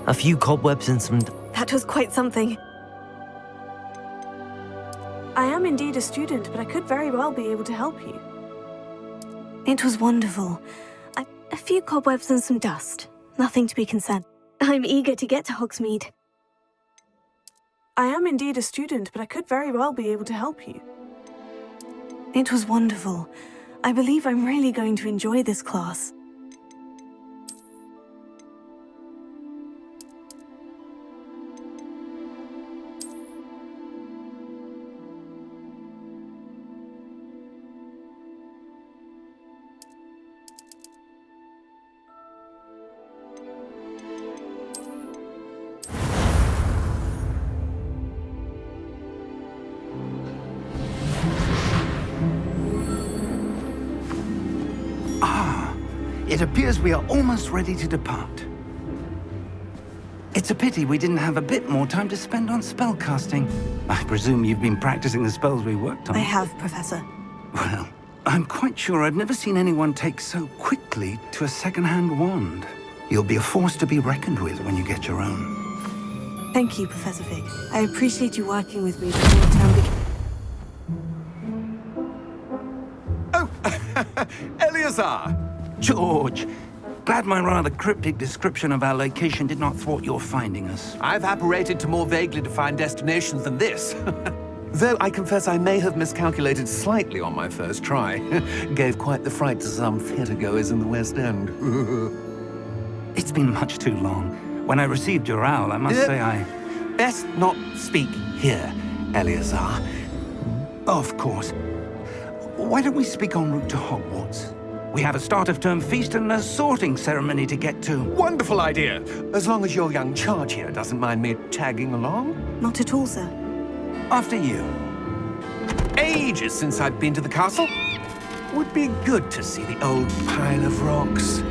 A few cobwebs and some... That was quite something. I am indeed a student, but I could very well be able to help you. It was wonderful. A few cobwebs and some dust. Nothing to be concerned. I'm eager to get to Hogsmeade. I am indeed a student, but I could very well be able to help you. It was wonderful. I believe I'm really going to enjoy this class. It appears we are almost ready to depart. It's a pity we didn't have a bit more time to spend on spellcasting. I presume you've been practicing the spells we worked on. I have, Professor. Well, I'm quite sure I've never seen anyone take so quickly to a second-hand wand. You'll be a force to be reckoned with when you get your own. Thank you, Professor Fig. I appreciate you working with me before the term begins. Oh, Eleazar! George, glad my rather cryptic description of our location did not thwart your finding us. I've apparated to more vaguely defined destinations than this. Though I confess I may have miscalculated slightly on my first try. Gave quite the fright to some theatergoers in the West End. It's been much too long. When I received your owl, I must say I... Best not speak here, Eleazar. Of course. Why don't we speak en route to Hogwarts? We have a start-of-term feast and a sorting ceremony to get to. Wonderful idea! As long as your young charge here doesn't mind me tagging along. Not at all, sir. After you. Ages since I've been to the castle. Would be good to see the old pile of rocks.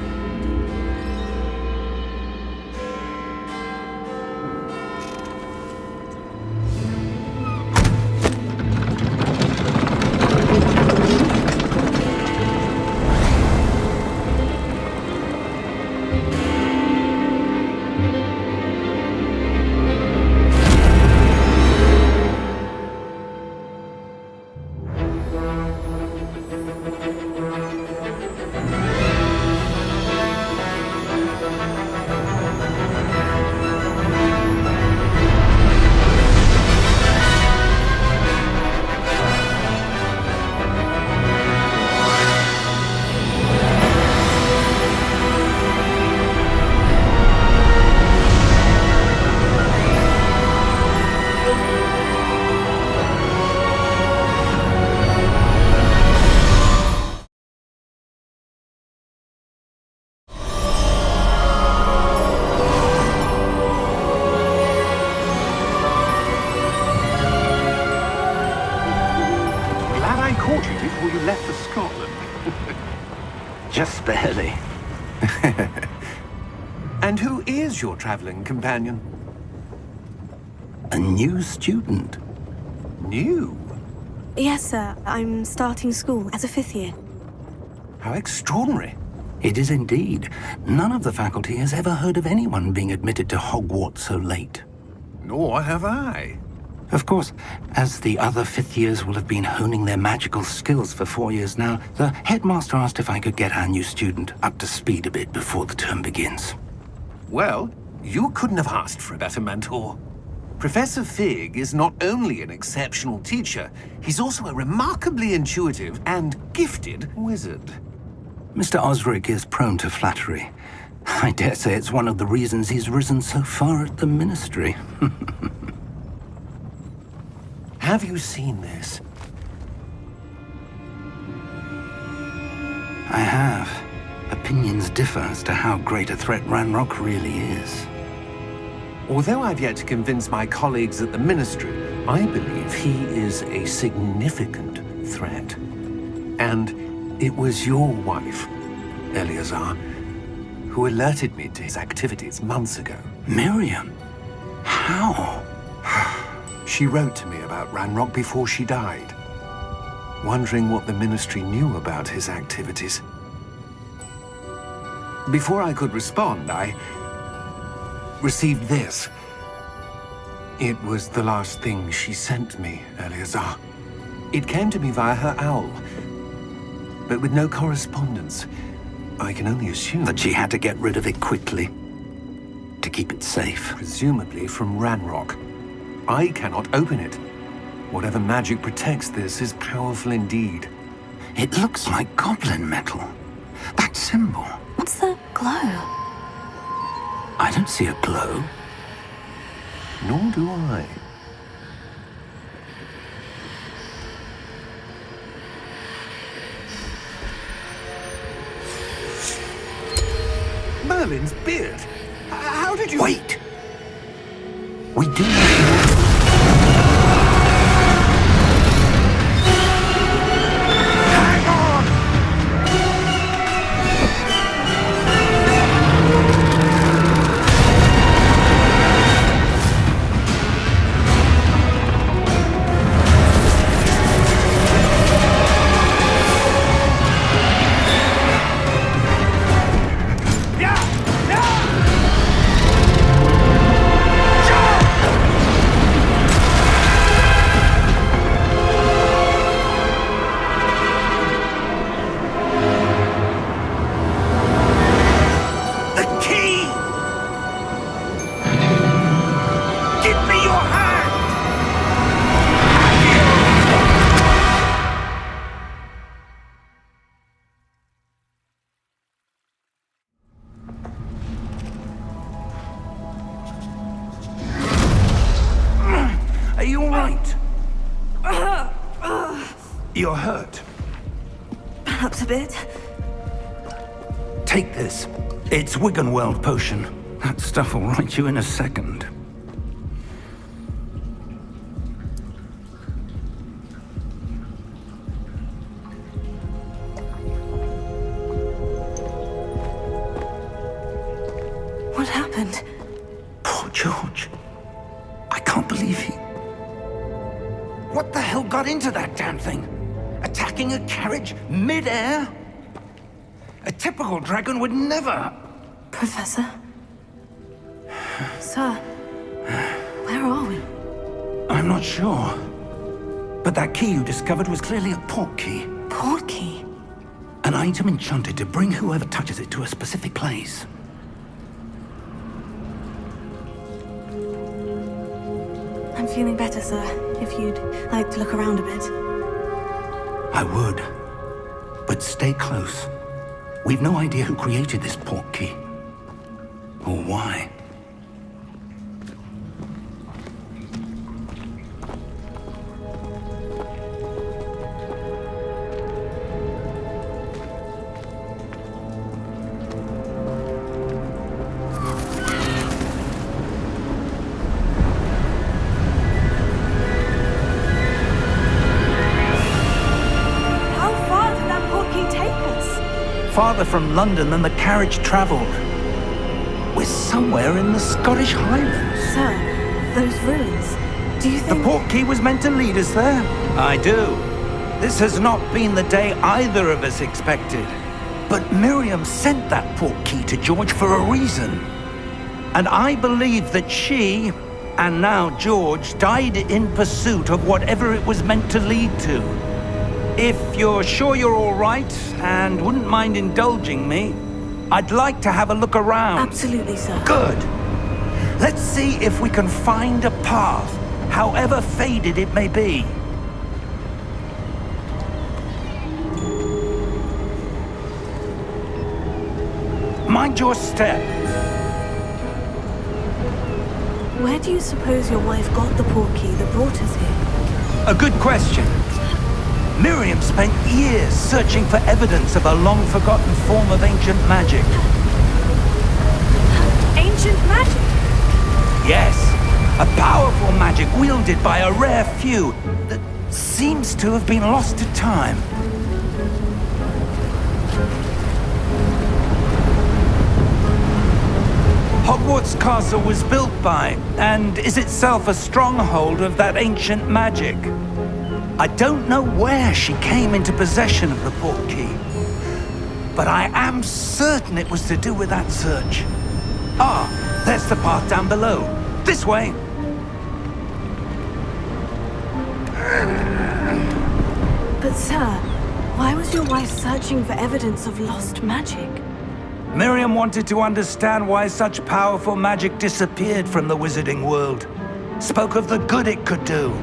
Just barely. And who is your traveling companion? A new student. New? Yes, sir. I'm starting school as a 5th year. How extraordinary. It is indeed. None of the faculty has ever heard of anyone being admitted to Hogwarts so late. Nor have I. Of course, as the other 5th years will have been honing their magical skills for 4 years now, the headmaster asked if I could get our new student up to speed a bit before the term begins. Well, you couldn't have asked for a better mentor. Professor Fig is not only an exceptional teacher, he's also a remarkably intuitive and gifted wizard. Mr. Osric is prone to flattery. I dare say it's one of the reasons he's risen so far at the Ministry. Have you seen this? I have. Opinions differ as to how great a threat Ranrock really is. Although I've yet to convince my colleagues at the Ministry, I believe he is a significant threat. And it was your wife, Eleazar, who alerted me to his activities months ago. Miriam? How? She wrote to me about Ranrock before she died, wondering what the Ministry knew about his activities. Before I could respond, I received this. It was the last thing she sent me, Eleazar. It came to me via her owl, but with no correspondence. I can only assume That she had to get rid of it quickly to keep it safe. presumably from Ranrock. I cannot open it. Whatever magic protects this is powerful indeed. It looks like goblin metal. That symbol. What's the glow? I don't see a glow. Nor do I. Merlin's beard? How did you... Wait! We do need to... Hang on! Are you all right? You're hurt. Perhaps a bit. Take this. It's Wiggenweld potion. That stuff will right you in a second. What happened? Poor George. I can't believe he... What the hell got into that damn thing? Attacking a carriage mid-air? A typical dragon would never... Professor? Sir? Where are we? I'm not sure. But that key you discovered was clearly a port key. Port key? An item enchanted to bring whoever touches it to a specific place. I'm feeling better, sir. If you'd like to look around a bit. I would. But stay close. We've no idea who created this port key. Or why. Farther from London than the carriage travelled. We're somewhere in the Scottish Highlands. Sir, those ruins. Do you The think... port key was meant to lead us there? I do. This has not been the day either of us expected. But Miriam sent that port key to George for a reason. And I believe that she, and now George, died in pursuit of whatever it was meant to lead to. If you're sure you're all right and wouldn't mind indulging me, I'd like to have a look around. Absolutely, sir. Good. Let's see if we can find a path, however faded it may be. Mind your step. Where do you suppose your wife got the port key that brought us here? A good question. Miriam spent years searching for evidence of a long-forgotten form of ancient magic. Ancient magic? Yes, a powerful magic wielded by a rare few that seems to have been lost to time. Hogwarts Castle was built by, and is itself a stronghold of that ancient magic. I don't know where she came into possession of the port key, but I am certain it was to do with that search. Ah, There's the path down below. This way. But sir, why was your wife searching for evidence of lost magic? Miriam wanted to understand why such powerful magic disappeared from the wizarding world. Spoke of the good it could do.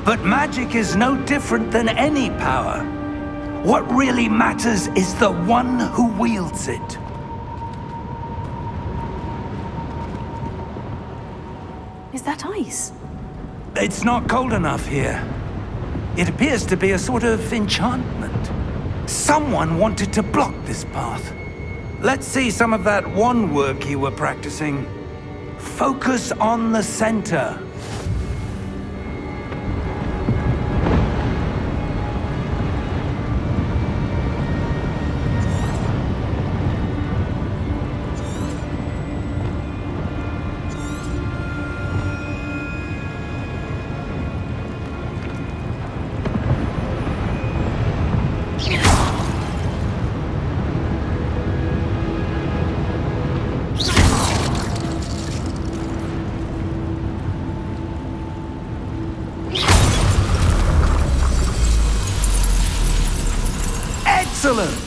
But magic is no different than any power. What really matters is the one who wields it. Is that ice? It's not cold enough here. It appears to be a sort of enchantment. Someone wanted to block this path. Let's see some of that wand work you were practicing. Focus on the center. Excellent!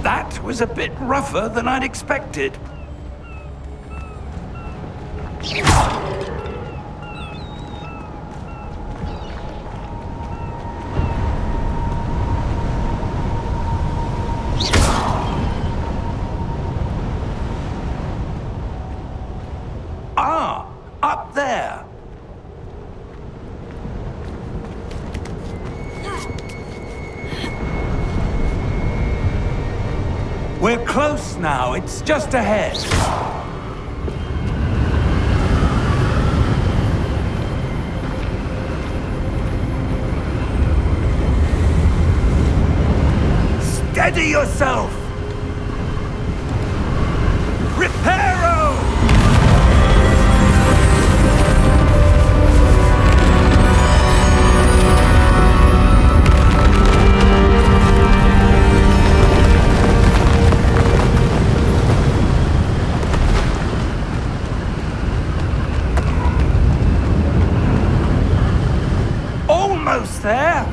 That was a bit rougher than I'd expected. Ah, up there. We're close now. It's just ahead. Steady yourself. Reparo! Almost there.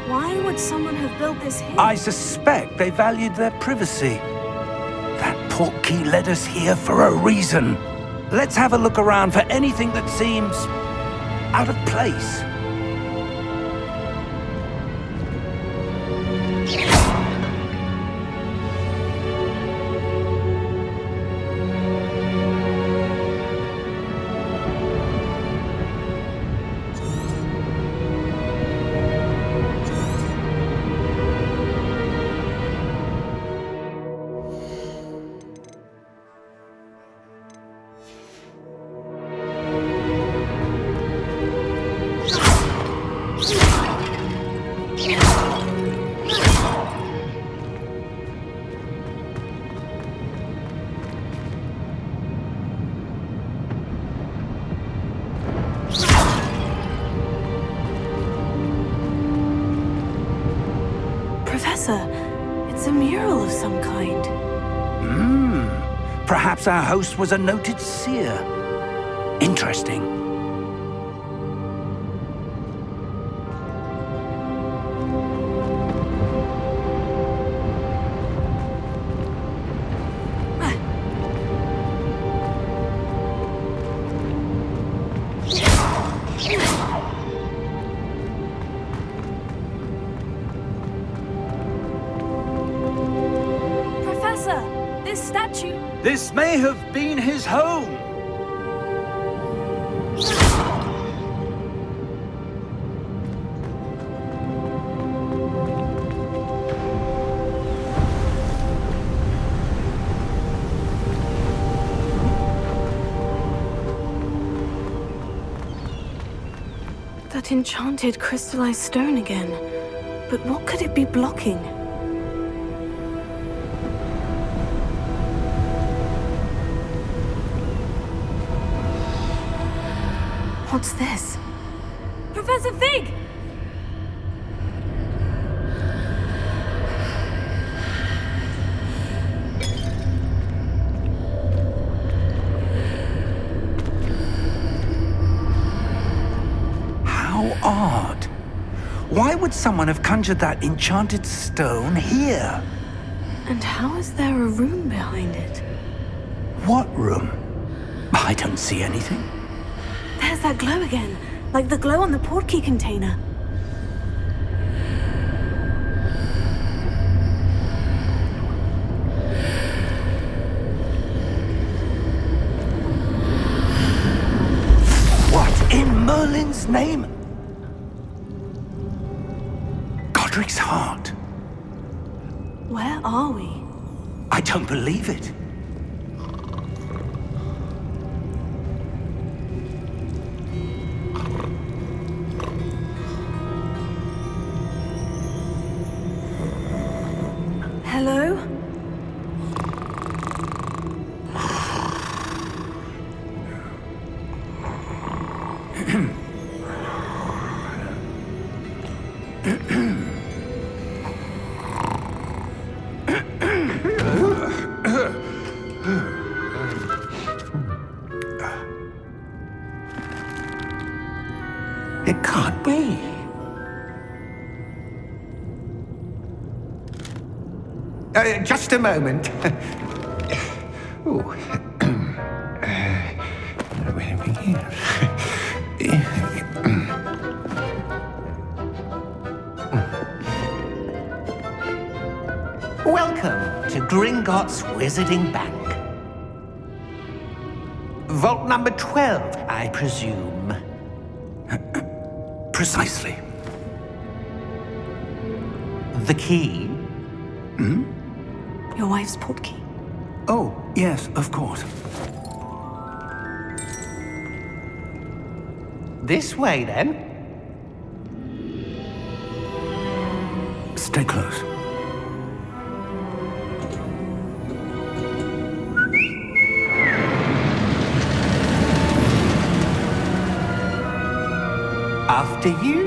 Why would someone have built this here? I suspect they valued their privacy. That portkey led us here for a reason. Let's have a look around for anything that seems out of place. Professor, it's a mural of some kind. Perhaps our host was a noted seer. Interesting. Professor, this statue... This may have been his home. That enchanted crystallized stone again. But what could it be blocking? What's this? Professor Fig! How odd. Why would someone have conjured that enchanted stone here? And how is there a room behind it? What room? I don't see anything. There's that glow again, like the glow on the portkey container. What in Merlin's name? Godric's heart. Where are we? I don't believe it. Hello? It can't be. Just a moment. Ooh. Where are we here? Welcome to Gringotts Wizarding Bank. Vault number 12, I presume. Precisely. The key? Your wife's portkey. Oh, yes, of course. This way, then. Stay close. After you.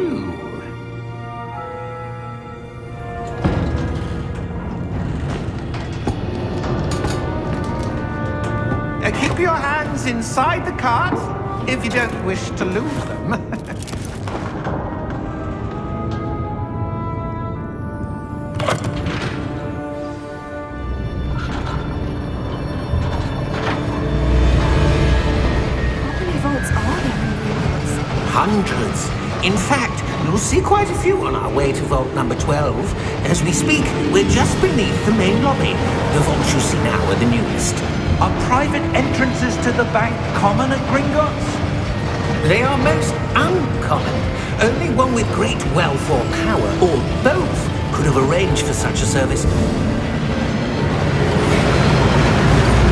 Keep your hands inside the cart if you don't wish to lose them. How many vaults are there in Hogwarts? Hundreds. In fact, you'll see quite a few on our way to vault number 12. As we speak, we're just beneath the main lobby. The vaults you see now are the newest. Are private entrances to the bank common at Gringotts? They are most uncommon. Only one with great wealth or power, or both, could have arranged for such a service.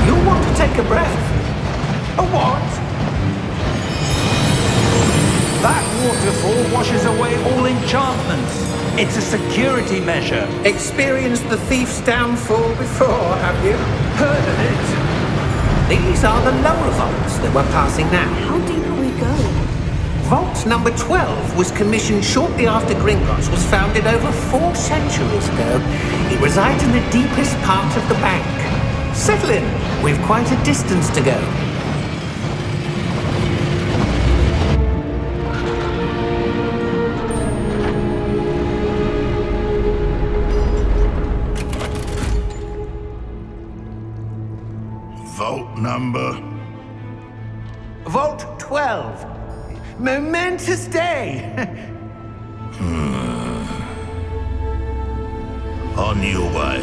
You'll want to take a breath. A what? That waterfall washes away all enchantments. It's a security measure. Experienced the thief's downfall before, have you? Heard of it? These are the lower vaults that we're passing now. How deep are we going? Vault number 12 was commissioned shortly after Gringotts was founded over 4 centuries ago. It resides in the deepest part of the bank. Settle in. We've quite a distance to go. Vault number? Vault 12. Momentous day. On your way.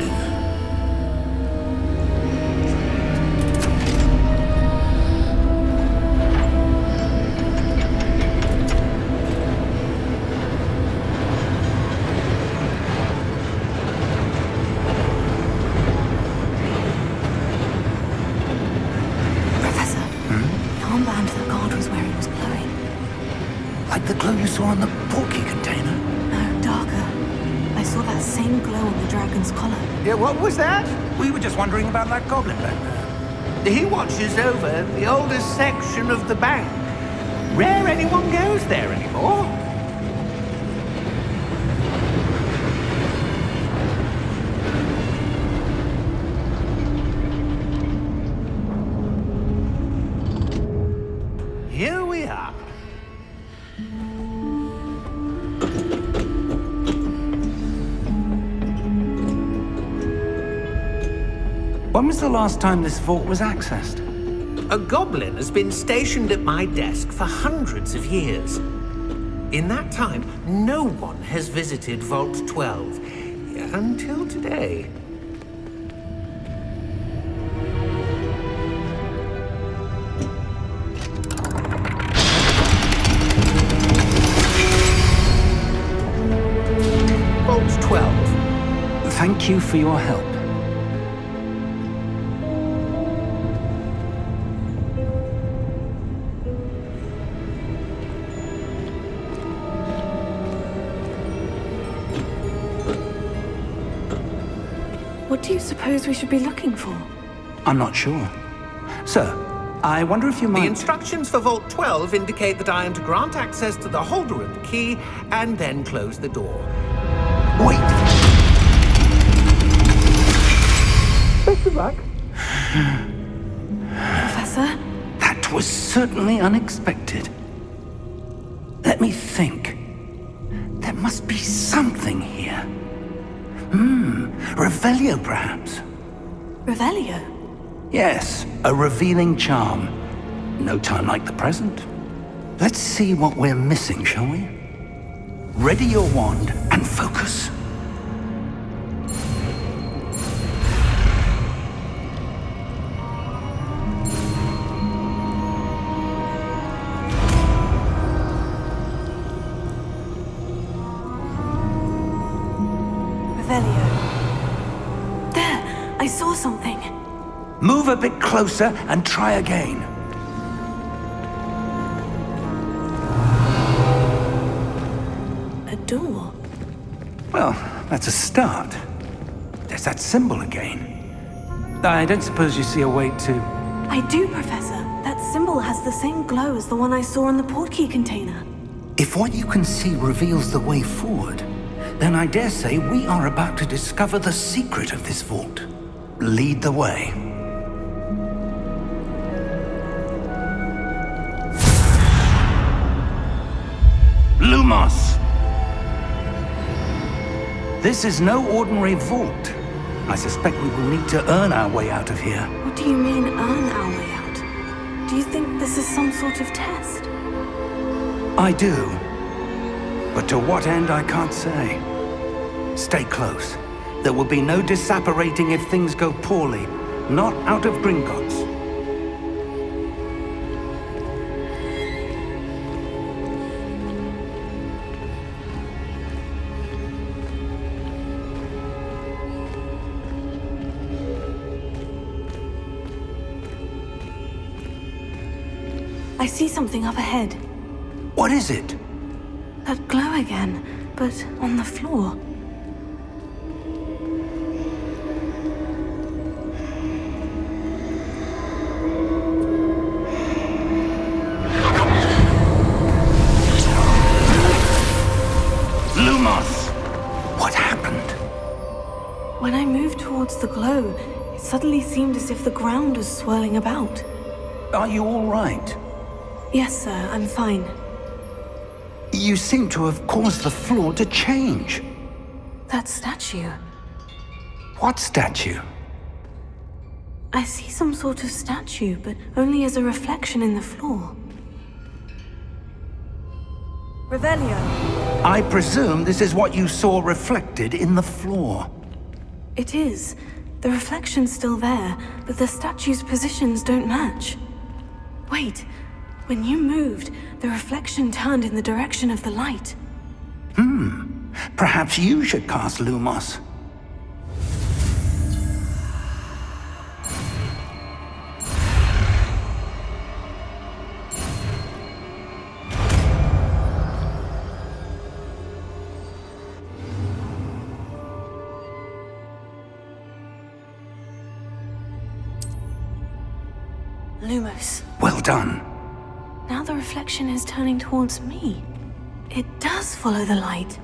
Professor, the armband that guard was wearing was glowing. Like the glow you saw on the portkey container? No, darker. I saw that same glow on the dragon's collar. Yeah, what was that? We were just wondering about that goblin back there. He watches over the oldest section of the bank. Rare anyone goes there anymore. Here we are. When was the last time this vault was accessed? A goblin has been stationed at my desk for hundreds of years. In that time, no one has visited Vault 12 until today. Vault 12. Thank you for your help. What do you suppose we should be looking for? I'm not sure. Sir, I wonder if you The might... instructions for Vault 12 indicate that I am to grant access to the holder of the key and then close the door. Wait! Best of luck. Professor? That was certainly unexpected. Let me think. There must be something here. Revelio, perhaps? Revelio? Yes, a revealing charm. No time like the present. Let's see what we're missing, shall we? Ready your wand and focus. Revelio. There! I saw something. Move a bit closer and try again. A door. Well, that's a start. There's that symbol again. I don't suppose you see a way to... I do, Professor. That symbol has the same glow as the one I saw on the portkey container. If what you can see reveals the way forward, then I dare say we are about to discover the secret of this vault. Lead the way. Lumos! This is no ordinary vault. I suspect we will need to earn our way out of here. What do you mean, earn our way out? Do you think this is some sort of test? I do. But to what end, I can't say. Stay close. There will be no disapparating if things go poorly. Not out of Gringotts. I see something up ahead. What is it? That glow again, but on the floor. Lumos! What happened? When I moved towards the glow, it suddenly seemed as if the ground was swirling about. Are you all right? Yes, sir, I'm fine. You seem to have caused the floor to change. That statue. What statue? I see some sort of statue, but only as a reflection in the floor. Revelio. I presume this is what you saw reflected in the floor. It is. The reflection's still there, but the statue's positions don't match. Wait. When you moved, the reflection turned in the direction of the light. Perhaps you should cast Lumos. Lumos. Well done. Now the reflection is turning towards me. It does follow the light.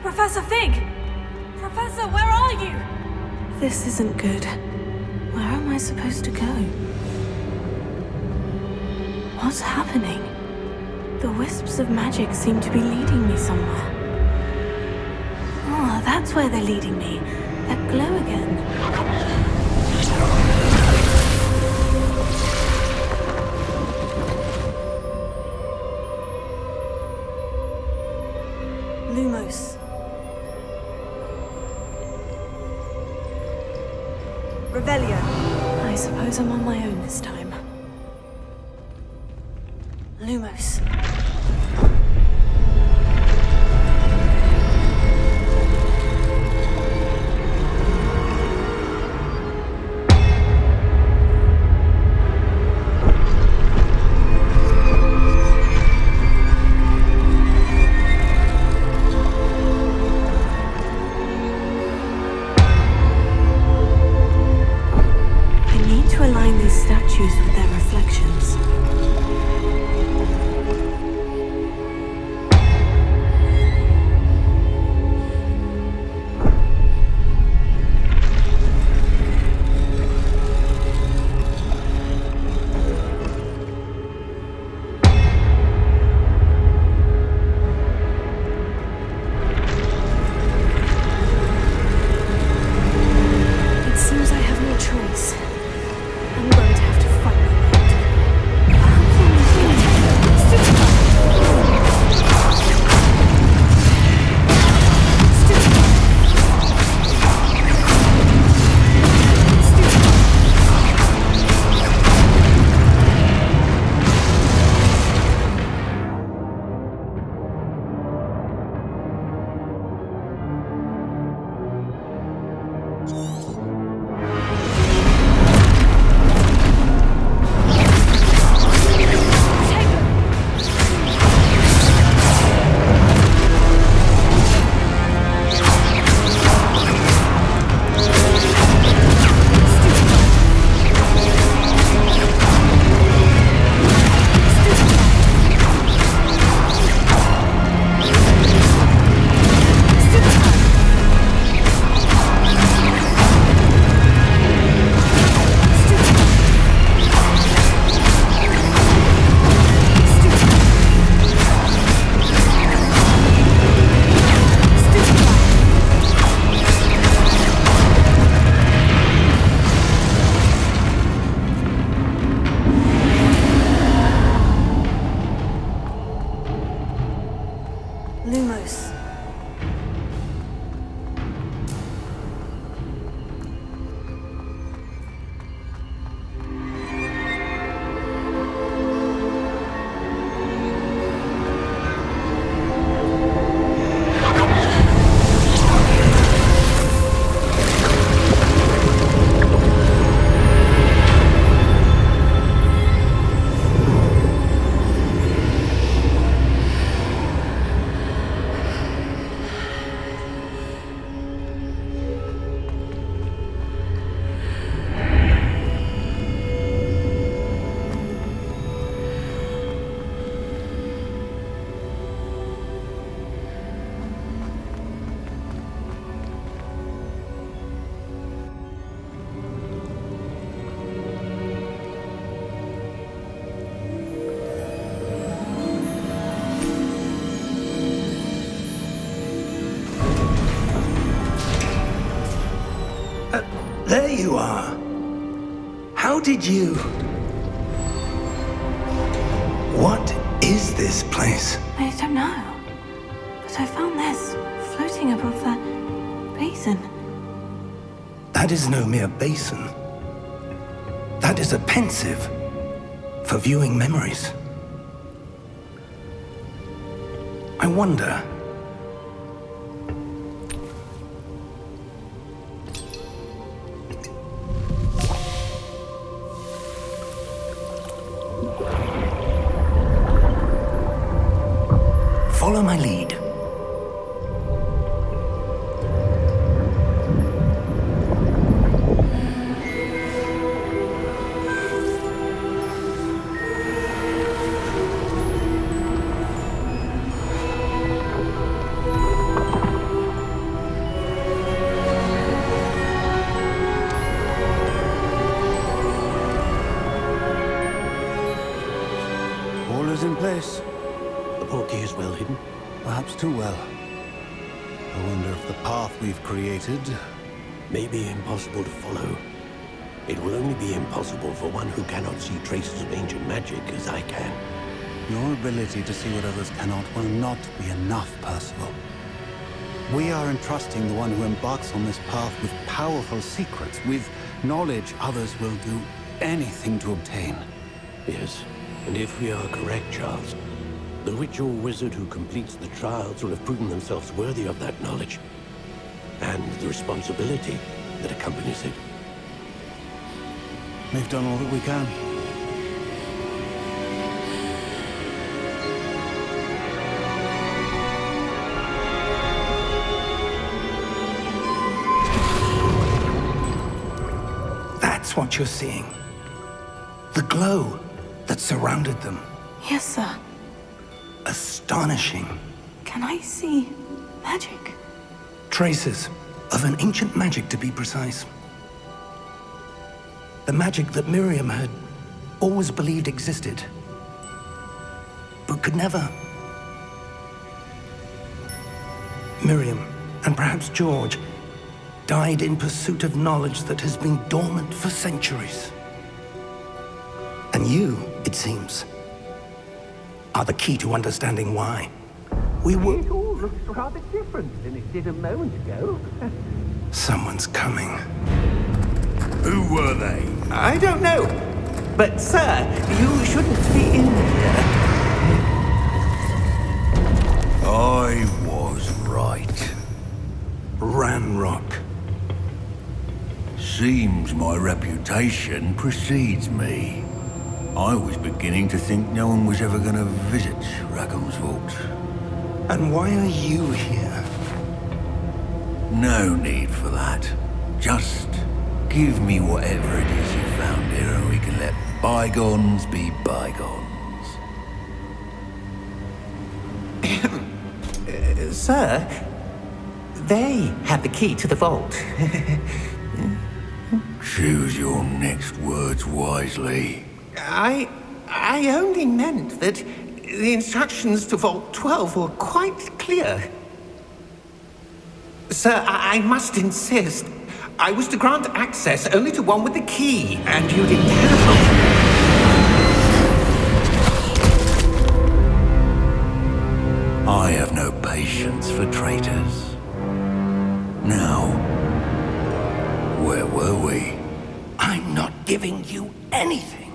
Professor Fig! Professor, where are you? This isn't good. Where am I supposed to go? What's happening? The wisps of magic seem to be leading me somewhere. Oh, that's where they're leading me. That glow again. Lumos. Revelio. I suppose I'm on my own this time. Lumos. Align these statues with their reflections. Lumos. There you are. How did you... What is this place? I don't know. But I found this floating above that basin. That is no mere basin. That is a pensive for viewing memories. I wonder... Follow my lead. All is in place. The portkey is well hidden. Perhaps too well. I wonder if the path we've created... May be impossible to follow. It will only be impossible for one who cannot see traces of ancient magic as I can. Your ability to see what others cannot will not be enough, Percival. We are entrusting the one who embarks on this path with powerful secrets, with knowledge others will do anything to obtain. Yes, and if we are correct, Charles, the witch or wizard who completes the trials will have proven themselves worthy of that knowledge, and the responsibility that accompanies it. We've done all that we can. That's what you're seeing. The glow that surrounded them. Yes, sir. Astonishing. Can I see magic? Traces of an ancient magic, to be precise. The magic that Miriam had always believed existed, but could never. Miriam, and perhaps George, died in pursuit of knowledge that has been dormant for centuries. And you, it seems, are the key to understanding why. We were... It all looks rather different than it did a moment ago. Someone's coming. Who were they? I don't know. But, sir, you shouldn't be in here. I was right. Ranrock. Seems my reputation precedes me. I was beginning to think no one was ever going to visit Rackham's vault. And why are you here? No need for that. Just give me whatever it is you found here and we can let bygones be bygones. Sir, they had the key to the vault. Choose your next words wisely. I only meant that the instructions to Vault 12 were quite clear. Sir, I must insist. I was to grant access only to one with the key, and you didn't have. I have no patience patience for traitors. Now, where were we? I'm not giving you anything.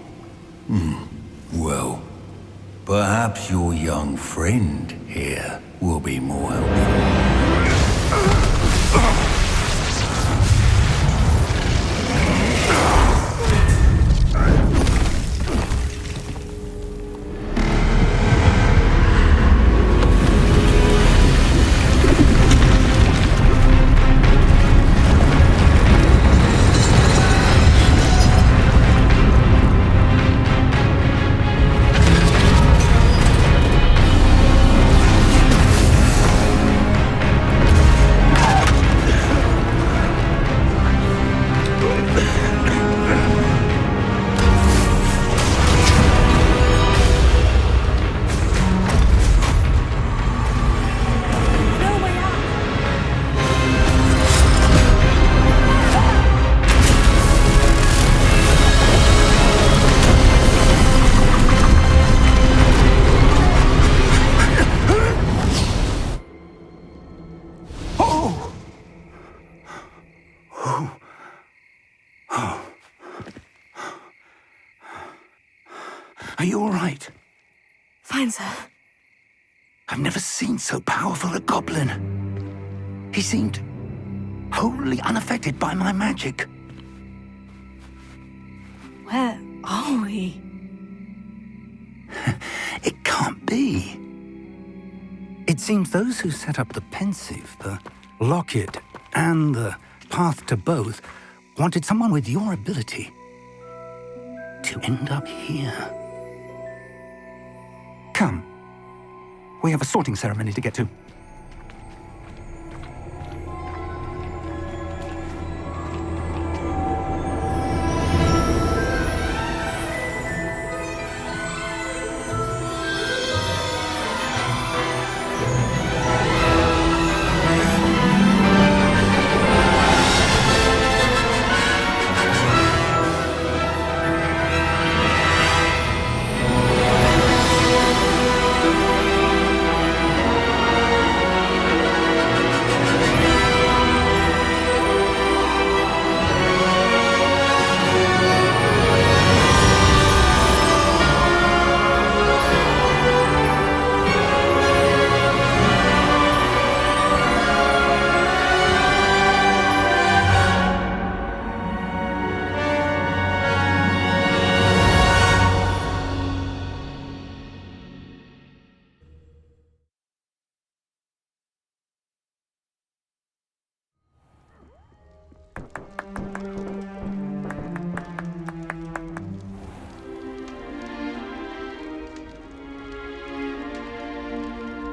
Well, perhaps your young friend here will be more helpful. Are you all right? Fine, sir. I've never seen so powerful a goblin. He seemed wholly unaffected by my magic. Where are we? It can't be. It seems those who set up the pensive, the locket, and the path to both wanted someone with your ability to end up here. Come. We have a sorting ceremony to get to.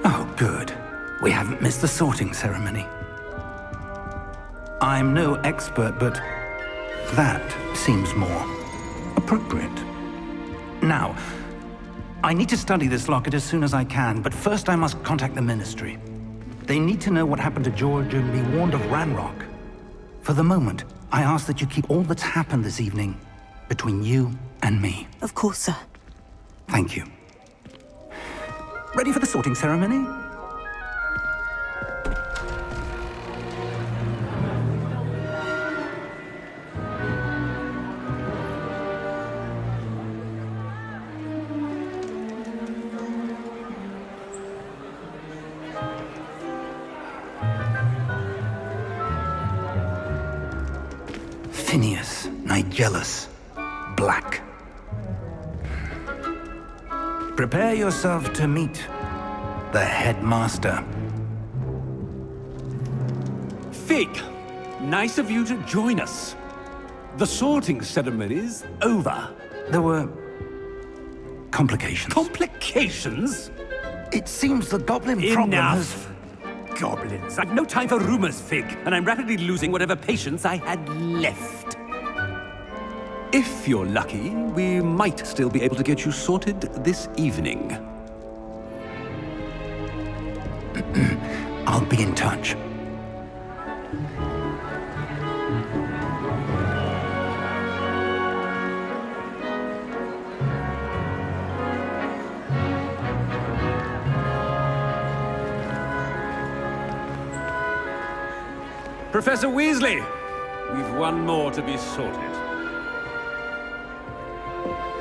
Oh, good. We haven't missed the sorting ceremony. I'm no expert, but that seems more appropriate. Now, I need to study this locket as soon as I can, but first I must contact the Ministry. They need to know what happened to George and be warned of Ranrock. For the moment, I ask that you keep all that's happened this evening between you and me. Of course, sir. Thank you. Ready for the sorting ceremony? Phineas Nigellus Black. Prepare yourself to meet the headmaster. Fig, nice of you to join us. The sorting ceremony's over. There were complications. Complications? It seems the goblin problem has... Enough! Goblins. I've no time for rumors, Fig, and I'm rapidly losing whatever patience I had left. If you're lucky, we might still be able to get you sorted this evening. I'll be in touch. Professor Weasley, we've one more to be sorted.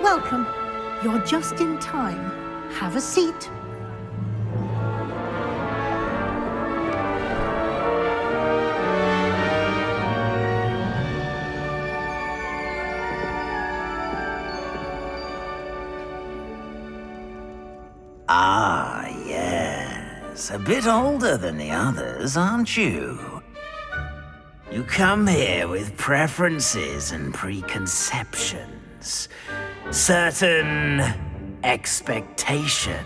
Welcome. You're just in time. Have a seat. Ah, yes. A bit older than the others, aren't you? You come here with preferences and preconceptions. Certain expectations.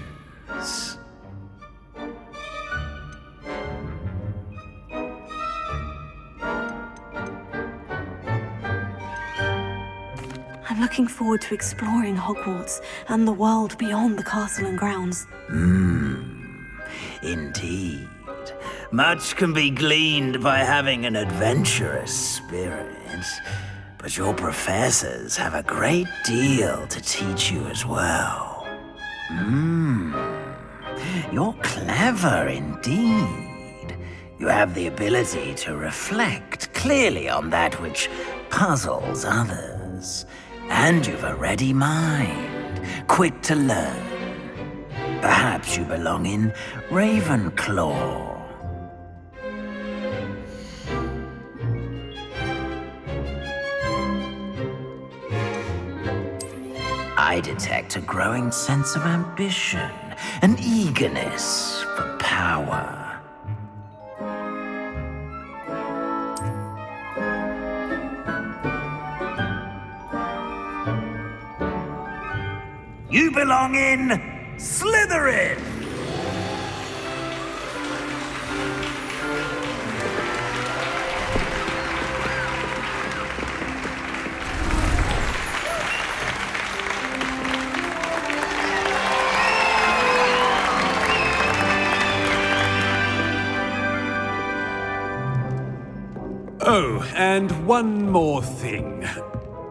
I'm looking forward to exploring Hogwarts and the world beyond the castle and grounds. Indeed. Much can be gleaned by having an adventurous spirit. But your professors have a great deal to teach you as well. You're clever indeed. You have the ability to reflect clearly on that which puzzles others. And you've a ready mind, quick to learn. Perhaps you belong in Ravenclaw. I detect a growing sense of ambition, an eagerness for power. You belong in Slytherin! Oh, and one more thing.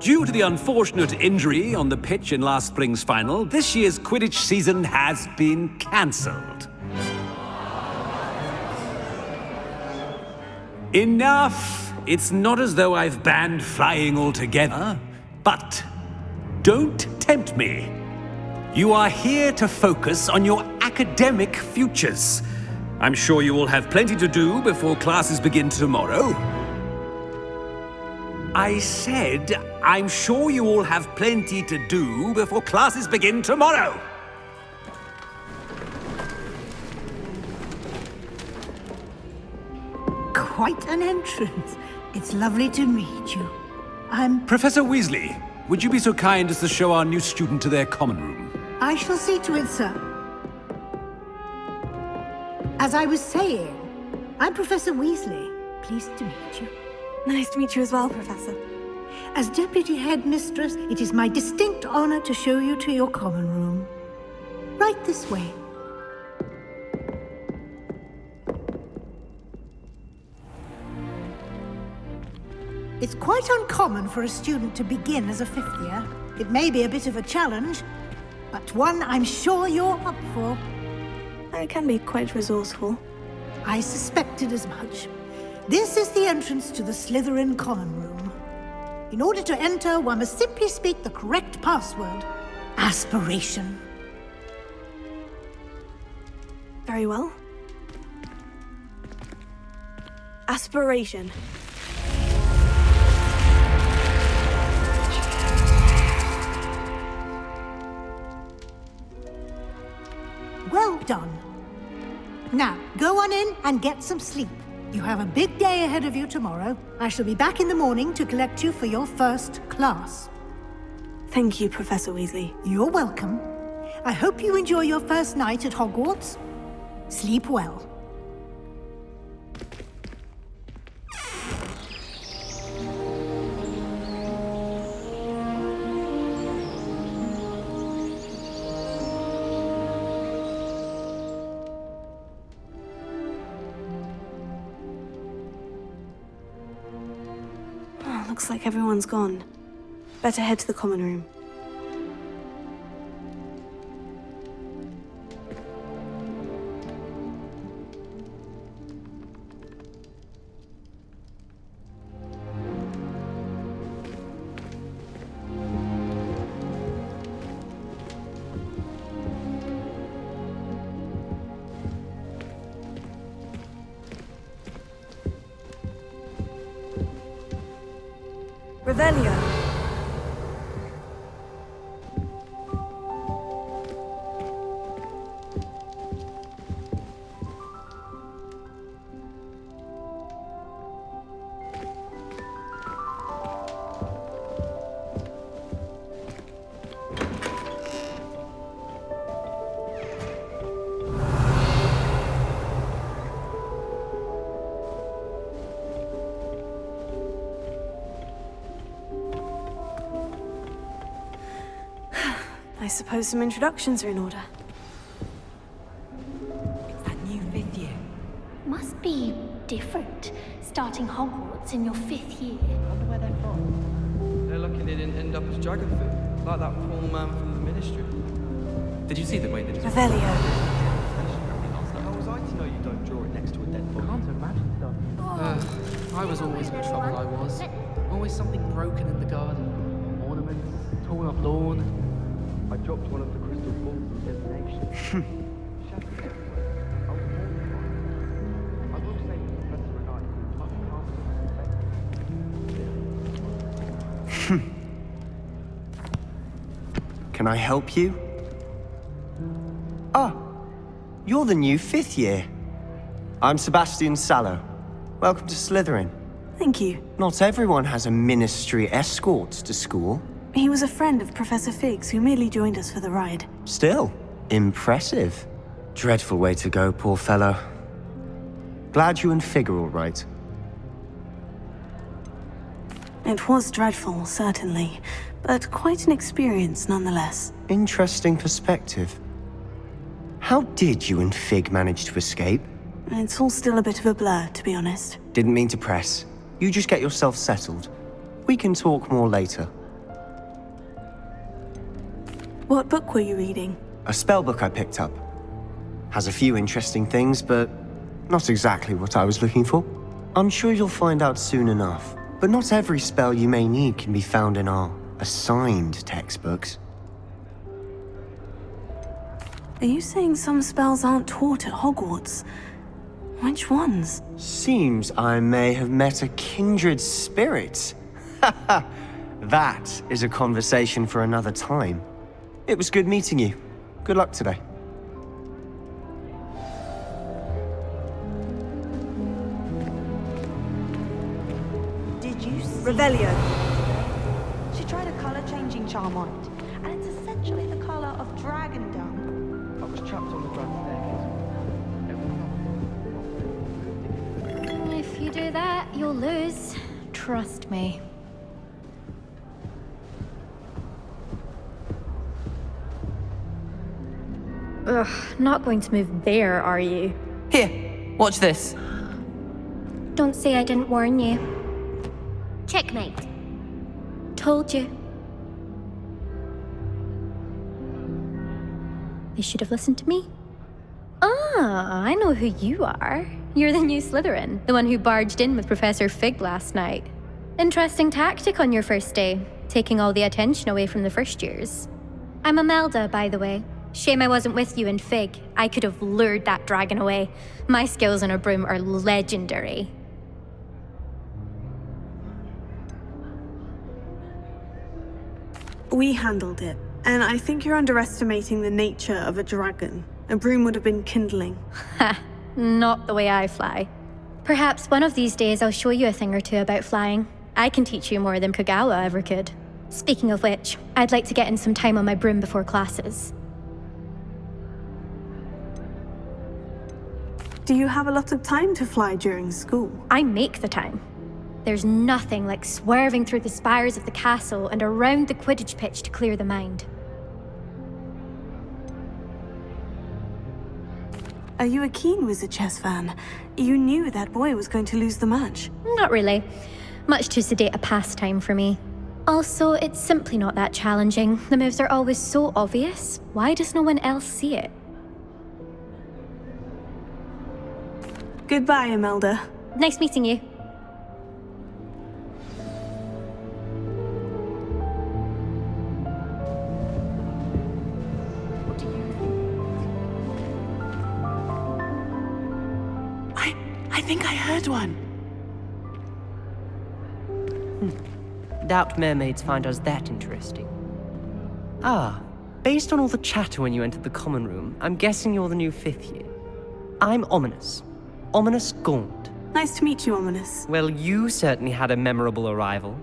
Due to the unfortunate injury on the pitch in last spring's final, this year's Quidditch season has been cancelled. Enough! It's not as though I've banned flying altogether, but don't tempt me. You are here to focus on your academic futures. I'm sure you will have plenty to do before classes begin tomorrow. I said, I'm sure you all have plenty to do before classes begin tomorrow. Quite an entrance. It's lovely to meet you. Professor Weasley, would you be so kind as to show our new student to their common room? I shall see to it, sir. As I was saying, I'm Professor Weasley. Pleased to meet you. Nice to meet you as well, Professor. As Deputy Headmistress, it is my distinct honor to show you to your common room. Right this way. It's quite uncommon for a student to begin as a fifth year. It may be a bit of a challenge, but one I'm sure you're up for. I can be quite resourceful. I suspected as much. This is the entrance to the Slytherin common room. In order to enter, one must simply speak the correct password. Aspiration. Very well. Aspiration. Well done. Now, go on in and get some sleep. You have a big day ahead of you tomorrow. I shall be back in the morning to collect you for your first class. Thank you, Professor Weasley. You're welcome. I hope you enjoy your first night at Hogwarts. Sleep well. Looks like everyone's gone. Better head to the common room. Revelio. I suppose some introductions are in order. That new 5th year. Must be different, starting Hogwarts in your 5th year. I wonder where they're from. They're lucky they didn't end up as dragon food, like that poor man from the Ministry. Did you see the way that he... Revelio. How was I to know you don't draw it next to a dead body? Can't imagine stuff. I was always in trouble, I was. Always something broken in the garden. Ornaments, torn up lawn. I dropped one of the crystal balls of divination. Shattered everywhere. I was mortified. I will say that Professor and I much calmer than expected. Can I help you? Ah, you're the new 5th year. I'm Sebastian Sallow. Welcome to Slytherin. Thank you. Not everyone has a ministry escort to school. He was a friend of Professor Fig's who merely joined us for the ride. Still, impressive. Dreadful way to go, poor fellow. Glad you and Fig are all right. It was dreadful, certainly, but quite an experience nonetheless. Interesting perspective. How did you and Fig manage to escape? It's all still a bit of a blur, to be honest. Didn't mean to press. You just get yourself settled. We can talk more later. What book were you reading? A spellbook I picked up. Has a few interesting things, but not exactly what I was looking for. I'm sure you'll find out soon enough. But not every spell you may need can be found in our assigned textbooks. Are you saying some spells aren't taught at Hogwarts? Which ones? Seems I may have met a kindred spirit. That is a conversation for another time. It was good meeting you. Good luck today. Did you see? Revelio. She tried a colour-changing charm on it, and it's essentially the colour of dragon dung. I was trapped on the dragon staircase. If you do that, you'll lose. Trust me. Ugh, not going to move there, are you? Here, watch this. Don't say I didn't warn you. Checkmate. Told you. You should have listened to me. Ah, I know who you are. You're the new Slytherin, the one who barged in with Professor Fig last night. Interesting tactic on your first day, taking all the attention away from the first years. I'm Imelda, by the way. Shame I wasn't with you in Fig. I could have lured that dragon away. My skills on a broom are legendary. We handled it, and I think you're underestimating the nature of a dragon. A broom would have been kindling. Ha, not the way I fly. Perhaps one of these days I'll show you a thing or two about flying. I can teach you more than Kagawa ever could. Speaking of which, I'd like to get in some time on my broom before classes. Do you have a lot of time to fly during school? I make the time. There's nothing like swerving through the spires of the castle and around the Quidditch pitch to clear the mind. Are you a keen wizard chess fan? You knew that boy was going to lose the match. Not really. Much too sedate a pastime for me. Also, it's simply not that challenging. The moves are always so obvious. Why does no one else see it? Goodbye, Imelda. Nice meeting you. I think I heard one. Doubt mermaids find us that interesting. Ah, based on all the chatter when you entered the common room, I'm guessing you're the new 5th year. I'm Ominous. Ominous Gaunt. Nice to meet you, Ominous. Well, you certainly had a memorable arrival.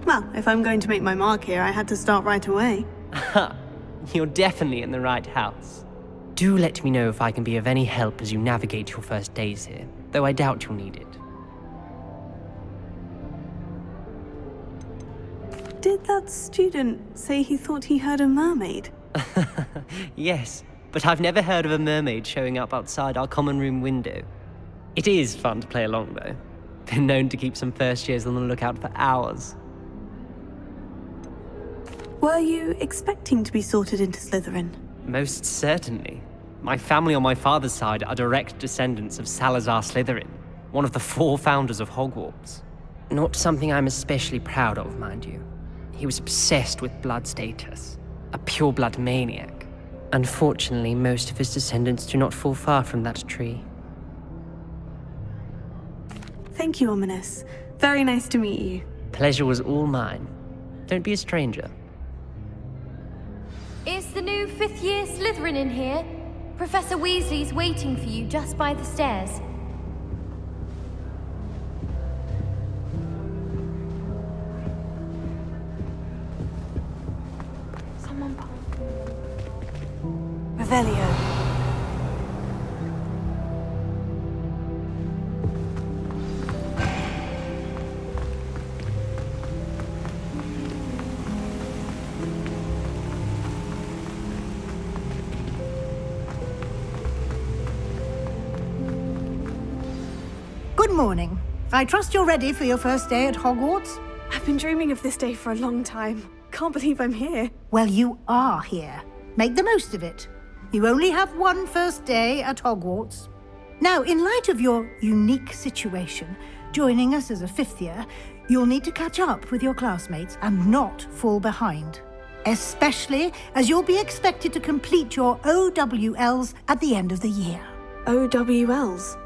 Well, if I'm going to make my mark here, I had to start right away. Ha! You're definitely in the right house. Do let me know if I can be of any help as you navigate your first days here, though I doubt you'll need it. Did that student say he thought he heard a mermaid? Yes, but I've never heard of a mermaid showing up outside our common room window. It is fun to play along, though. Been known to keep some first years on the lookout for hours. Were you expecting to be sorted into Slytherin? Most certainly. My family on my father's side are direct descendants of Salazar Slytherin, one of the 4 founders of Hogwarts. Not something I'm especially proud of, mind you. He was obsessed with blood status, a pure-blood maniac. Unfortunately, most of his descendants do not fall far from that tree. Thank you, Ominous. Very nice to meet you. Pleasure was all mine. Don't be a stranger. Is the new 5th year Slytherin in here? Professor Weasley's waiting for you just by the stairs. Someone... Revelio. Good morning. I trust you're ready for your first day at Hogwarts? I've been dreaming of this day for a long time. Can't believe I'm here. Well, you are here. Make the most of it. You only have one first day at Hogwarts. Now, in light of your unique situation, joining us as a 5th year, you'll need to catch up with your classmates and not fall behind. Especially as you'll be expected to complete your OWLs at the end of the year. OWLs?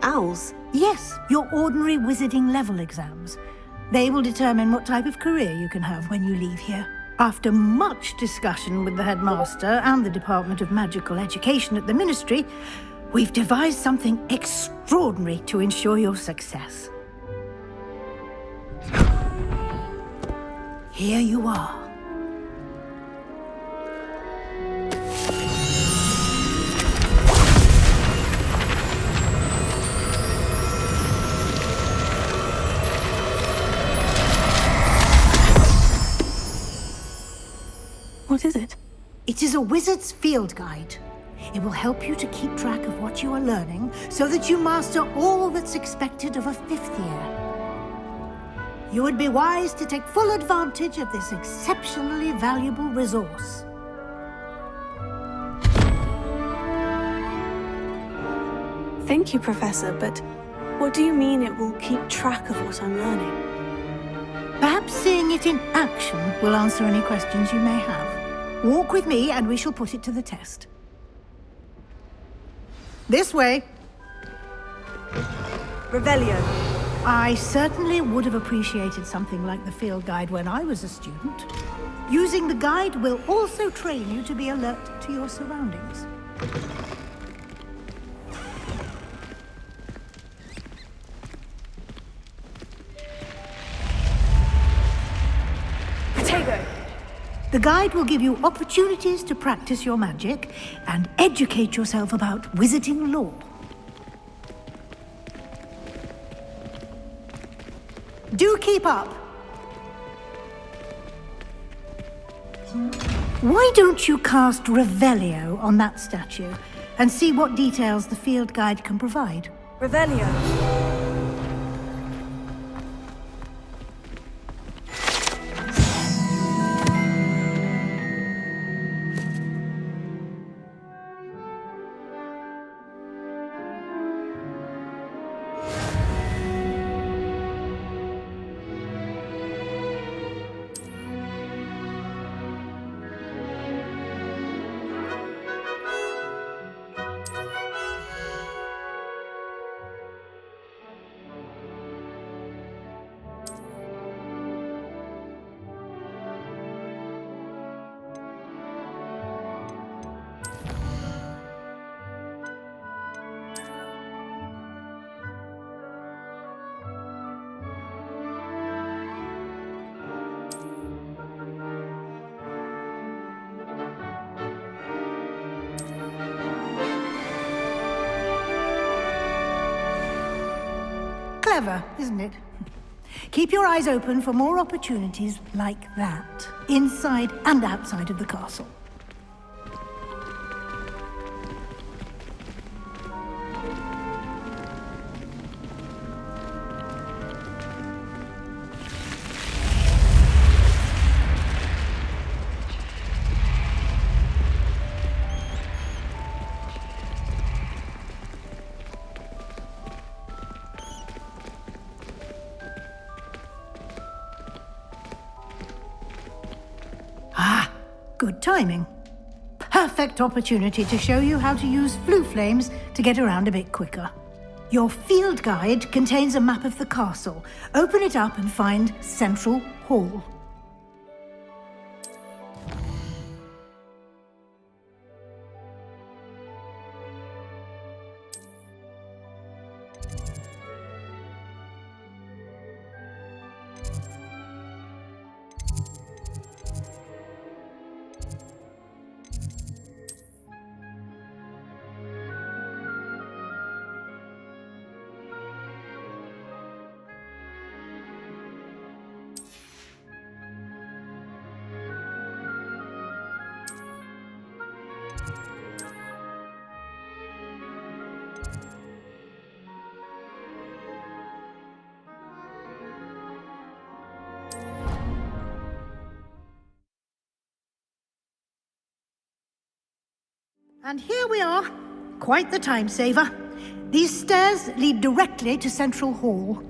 Owls? Yes, your ordinary wizarding level exams. They will determine what type of career you can have when you leave here. After much discussion with the headmaster and the Department of Magical Education at the Ministry, we've devised something extraordinary to ensure your success. Here you are. What is it? It is a wizard's field guide. It will help you to keep track of what you are learning so that you master all that's expected of a 5th year. You would be wise to take full advantage of this exceptionally valuable resource. Thank you, Professor, but what do you mean it will keep track of what I'm learning? Perhaps seeing it in action will answer any questions you may have. Walk with me and we shall put it to the test. This way. Revelio. I certainly would have appreciated something like the field guide when I was a student. Using the guide will also train you to be alert to your surroundings. The guide will give you opportunities to practice your magic and educate yourself about wizarding lore. Do keep up. Why don't you cast Revelio on that statue and see what details the field guide can provide? Revelio. Clever, isn't it? Keep your eyes open for more opportunities like that, inside and outside of the castle. Good timing. Perfect opportunity to show you how to use flue flames to get around a bit quicker. Your field guide contains a map of the castle. Open it up and find Central Hall. And here we are. Quite the time saver. These stairs lead directly to Central Hall.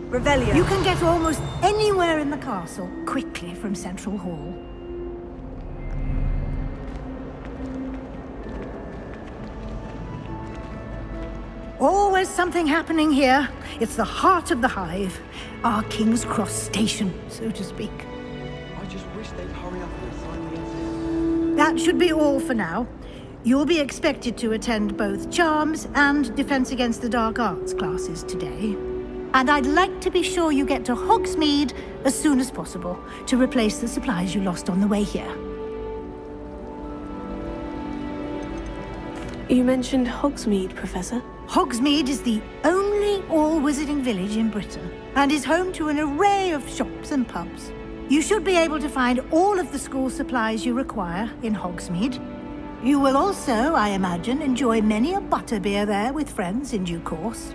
Revelio. You can get almost anywhere in the castle quickly from Central Hall. Always something happening here. It's the heart of the hive. Our King's Cross station, so to speak. I just wish they'd hurry up and assign me into. That should be all for now. You'll be expected to attend both Charms and Defense Against the Dark Arts classes today. And I'd like to be sure you get to Hogsmeade as soon as possible to replace the supplies you lost on the way here. You mentioned Hogsmeade, Professor. Hogsmeade is the only all-wizarding village in Britain and is home to an array of shops and pubs. You should be able to find all of the school supplies you require in Hogsmeade. You will also, I imagine, enjoy many a butterbeer there with friends in due course.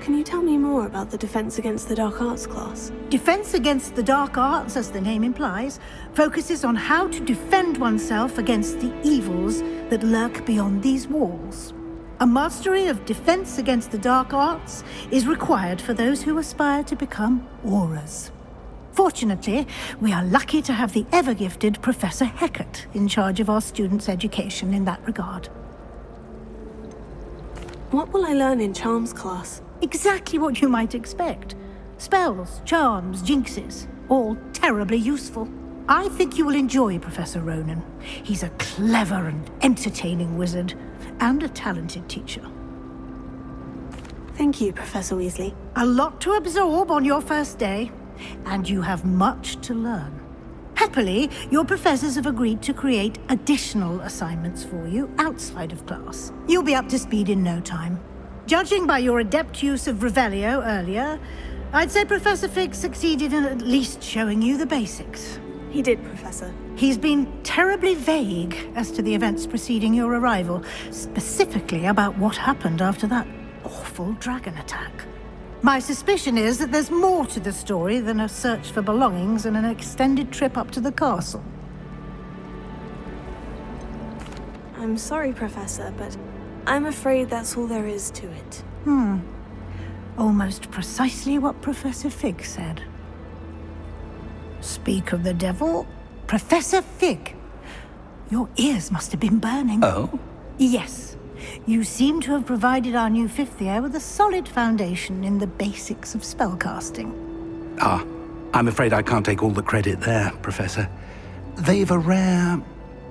Can you tell me more about the Defense Against the Dark Arts class? Defense Against the Dark Arts, as the name implies, focuses on how to defend oneself against the evils that lurk beyond these walls. A mastery of Defense Against the Dark Arts is required for those who aspire to become Aurors. Fortunately, we are lucky to have the ever-gifted Professor Hecat in charge of our students' education in that regard. What will I learn in Charms class? Exactly what you might expect. Spells, charms, jinxes, all terribly useful. I think you will enjoy Professor Ronan. He's a clever and entertaining wizard, and a talented teacher. Thank you, Professor Weasley. A lot to absorb on your first day, and you have much to learn. Happily, your professors have agreed to create additional assignments for you outside of class. You'll be up to speed in no time. Judging by your adept use of Revelio earlier, I'd say Professor Fig succeeded in at least showing you the basics. He did, Professor. He's been terribly vague as to the events preceding your arrival, specifically about what happened after that awful dragon attack. My suspicion is that there's more to the story than a search for belongings and an extended trip up to the castle. I'm sorry, Professor, but I'm afraid that's all there is to it. Almost precisely what Professor Fig said. Speak of the devil, Professor Fig. Your ears must have been burning. Oh? Yes. You seem to have provided our new fifth year with a solid foundation in the basics of spellcasting. Ah, I'm afraid I can't take all the credit there, Professor. They've a rare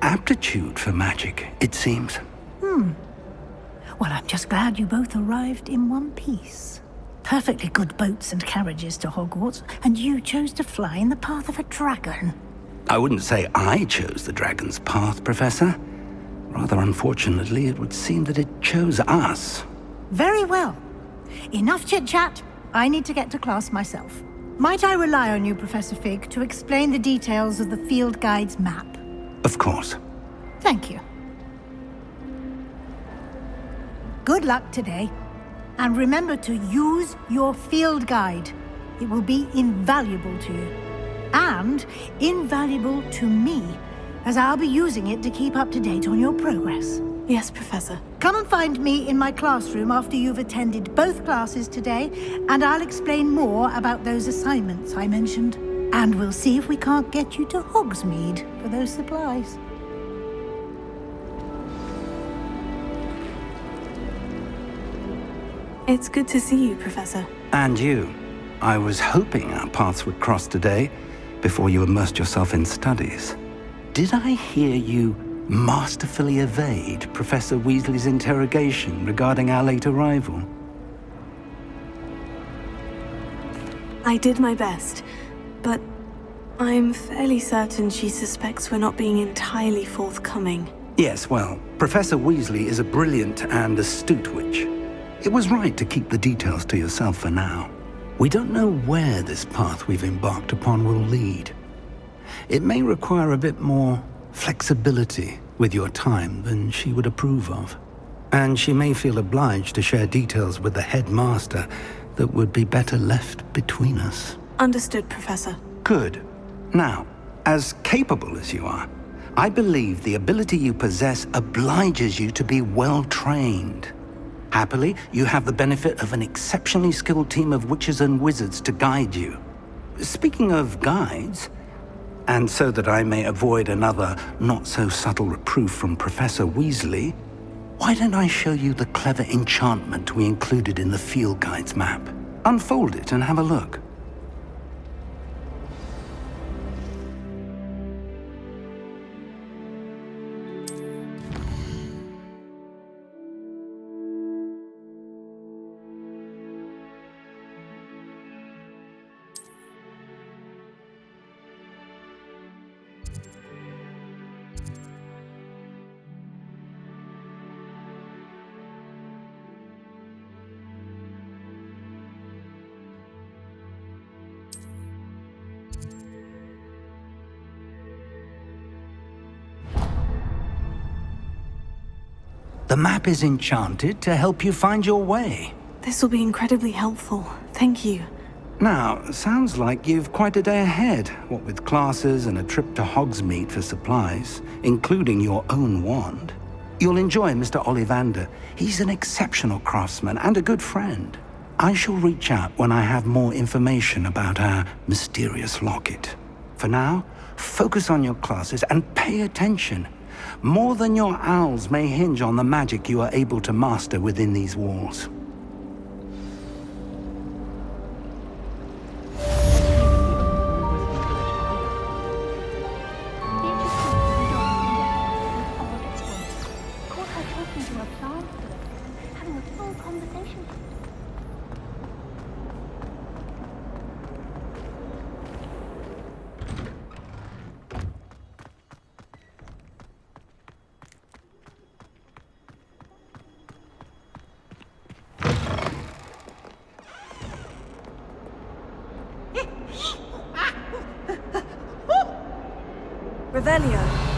aptitude for magic, it seems. Well, I'm just glad you both arrived in one piece. Perfectly good boats and carriages to Hogwarts, and you chose to fly in the path of a dragon. I wouldn't say I chose the dragon's path, Professor. Rather unfortunately, it would seem that it chose us. Very well. Enough chit-chat. I need to get to class myself. Might I rely on you, Professor Fig, to explain the details of the field guide's map? Of course. Thank you. Good luck today. And remember to use your field guide. It will be invaluable to you. And invaluable to me, as I'll be using it to keep up to date on your progress. Yes, Professor. Come and find me in my classroom after you've attended both classes today, and I'll explain more about those assignments I mentioned. And we'll see if we can't get you to Hogsmeade for those supplies. It's good to see you, Professor. And you. I was hoping our paths would cross today, before you immersed yourself in studies. Did I hear you masterfully evade Professor Weasley's interrogation regarding our late arrival? I did my best, but I'm fairly certain she suspects we're not being entirely forthcoming. Yes, well, Professor Weasley is a brilliant and astute witch. It was right to keep the details to yourself for now. We don't know where this path we've embarked upon will lead. It may require a bit more flexibility with your time than she would approve of. And she may feel obliged to share details with the headmaster that would be better left between us. Understood, Professor. Good. Now, as capable as you are, I believe the ability you possess obliges you to be well trained. Happily, you have the benefit of an exceptionally skilled team of witches and wizards to guide you. Speaking of guides, and so that I may avoid another not-so-subtle reproof from Professor Weasley, why don't I show you the clever enchantment we included in the field guide's map? Unfold it and have a look. The map is enchanted to help you find your way. This will be incredibly helpful. Thank you. Now, sounds like you've quite a day ahead, what with classes and a trip to Hogsmeade for supplies, including your own wand. You'll enjoy Mr. Ollivander. He's an exceptional craftsman and a good friend. I shall reach out when I have more information about our mysterious locket. For now, focus on your classes and pay attention. More than your owls may hinge on the magic you are able to master within these walls. Revelio.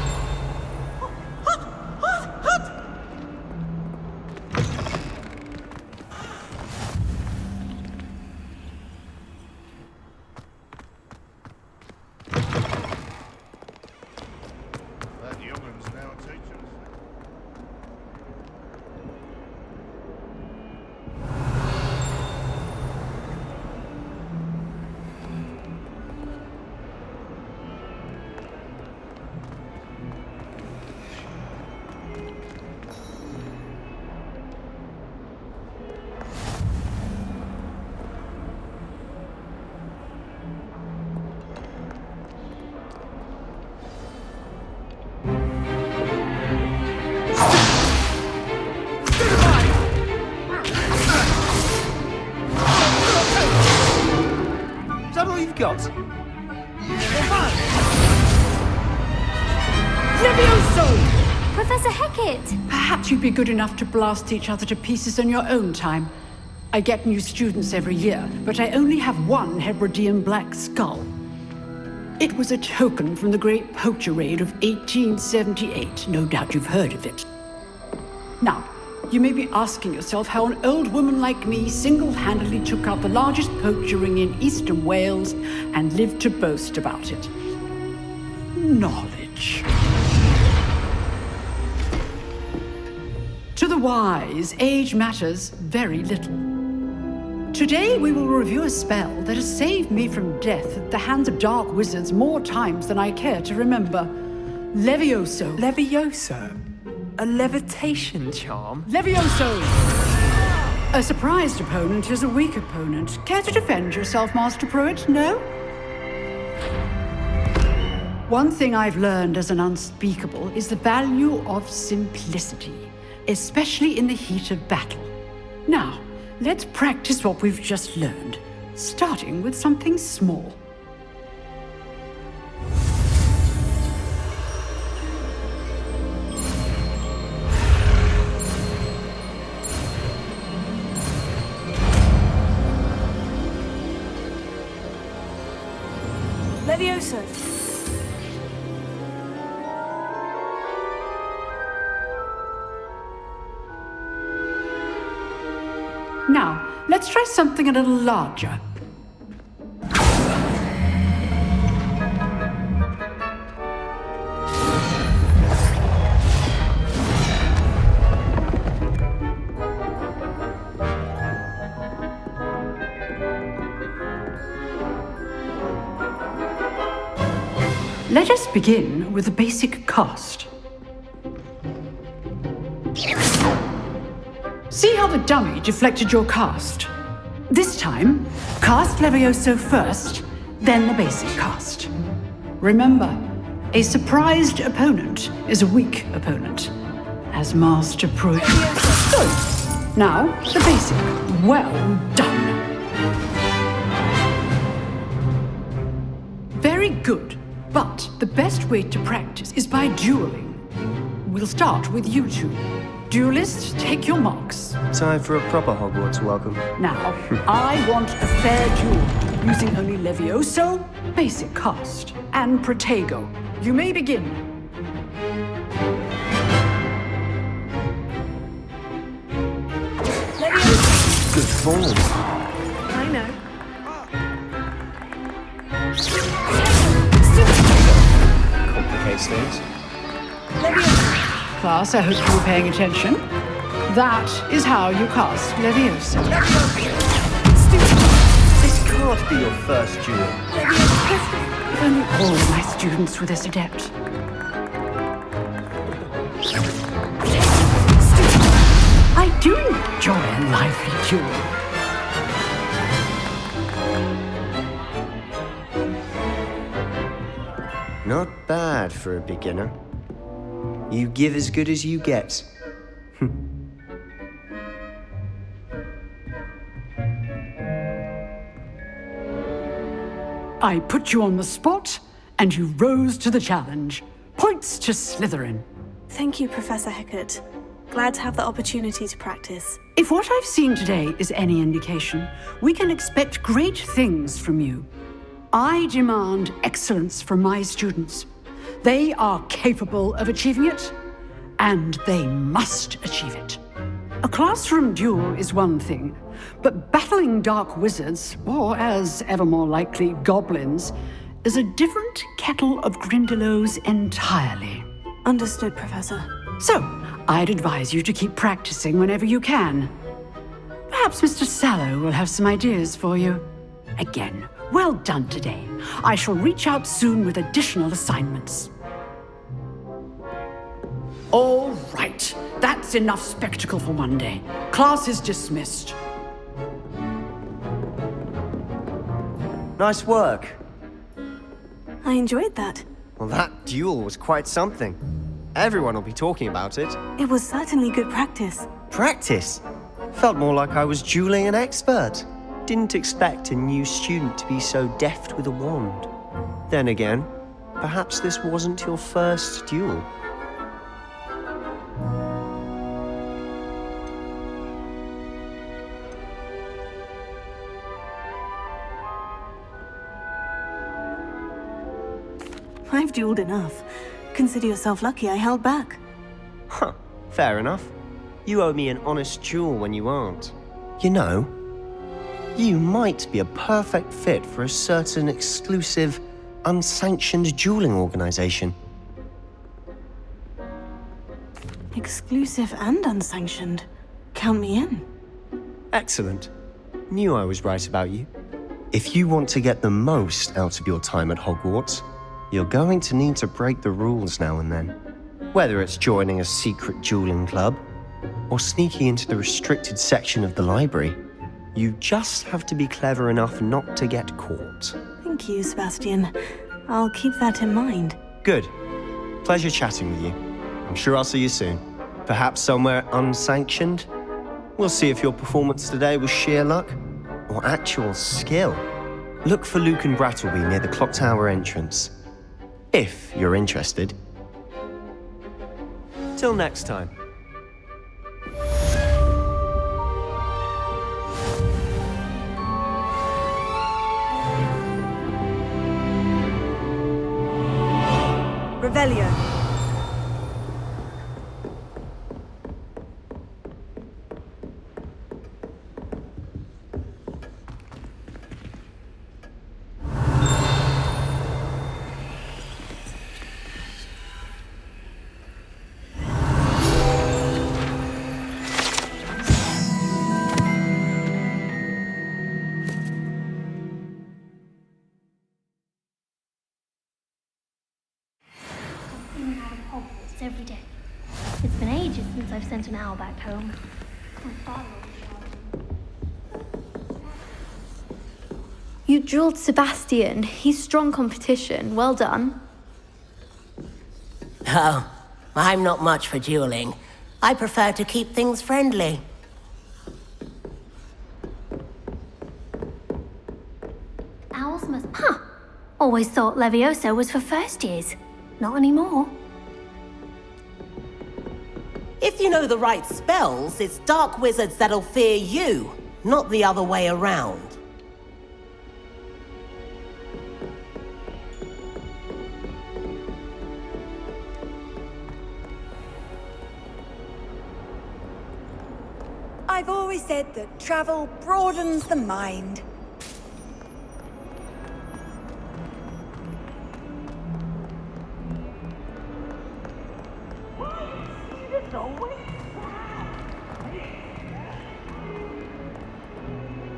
we've got? Levioso! Professor Hecat! Perhaps you'd be good enough to blast each other to pieces in your own time. I get new students every year, but I only have one Hebridean black skull. It was a token from the Great Poacher Raid of 1878. No doubt you've heard of it. Now, you may be asking yourself how an old woman like me single-handedly took out the largest poacher ring in eastern Wales and lived to boast about it. Knowledge. To the wise, age matters very little. Today we will review a spell that has saved me from death at the hands of dark wizards more times than I care to remember. Levioso. Levioso? A levitation charm? Levioso! A surprised opponent is a weak opponent. Care to defend yourself, Master Pruitt? No? One thing I've learned as an unspeakable is the value of simplicity, especially in the heat of battle. Now, let's practice what we've just learned, starting with something small. Levioso. Now, let's try something a little larger. Let us begin with a basic cast. See how the dummy deflected your cast? This time, cast Levioso first, then the basic cast. Remember, a surprised opponent is a weak opponent, as Master Pruitt. Good. Now, the basic. Well done. Very good. But the best way to practice is by dueling. We'll start with you two. Duelists, take your marks. Time for a proper Hogwarts welcome. Now, I want a fair duel, using only Levioso, basic cast, and Protego. You may begin. Good form. I know. Complicates things. Class, I hope you were paying attention. That is how you cast Levioso. This can't be your first duel. If only all of my students were this adept. I do enjoy a lively duel. Not bad for a beginner. You give as good as you get. I put you on the spot, and you rose to the challenge. Points to Slytherin. Thank you, Professor Hecat. Glad to have the opportunity to practice. If what I've seen today is any indication, we can expect great things from you. I demand excellence from my students. They are capable of achieving it, and they must achieve it. A classroom duel is one thing, but battling dark wizards, or as ever more likely, goblins, is a different kettle of Grindylows entirely. Understood, Professor. So, I'd advise you to keep practicing whenever you can. Perhaps Mr. Sallow will have some ideas for you. Again, well done today. I shall reach out soon with additional assignments. All right, that's enough spectacle for one day. Class is dismissed. Nice work. I enjoyed that. Well, that duel was quite something. Everyone will be talking about it. It was certainly good practice. Practice? Felt more like I was dueling an expert. didn't expect a new student to be so deft with a wand. Then again, perhaps this wasn't your first duel. I've dueled enough. Consider yourself lucky I held back. Huh, fair enough. You owe me an honest duel when you aren't. You know, you might be a perfect fit for a certain exclusive, unsanctioned dueling organization. Exclusive and unsanctioned. Count me in. Excellent. Knew I was right about you. If you want to get the most out of your time at Hogwarts, you're going to need to break the rules now and then. Whether it's joining a secret dueling club, or sneaking into the restricted section of the library, you just have to be clever enough not to get caught. Thank you, Sebastian. I'll keep that in mind. Good. Pleasure chatting with you. I'm sure I'll see you soon. Perhaps somewhere unsanctioned? We'll see if your performance today was sheer luck or actual skill. Look for Luke and Brattleby near the clock tower entrance. If you're interested. Till next time. Revelio. Every day. It's been ages since I've sent an owl back home. My father You drilled Sebastian. He's strong competition. Well done. Oh, I'm not much for dueling. I prefer to keep things friendly. Owls must... Huh. Always thought Levioso was for first years. Not anymore. If you know the right spells, it's dark wizards that'll fear you, not the other way around. I've always said that travel broadens the mind.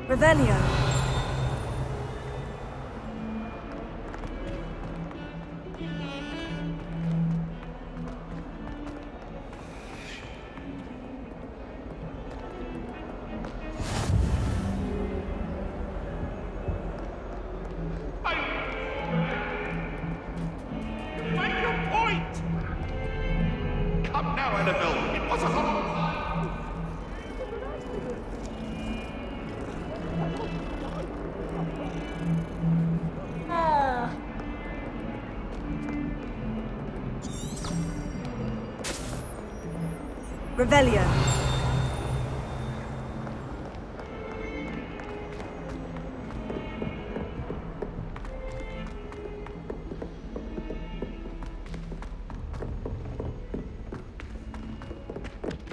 Revelio. Make your point! Come now, Annabelle. It was a horrible time. Revelio.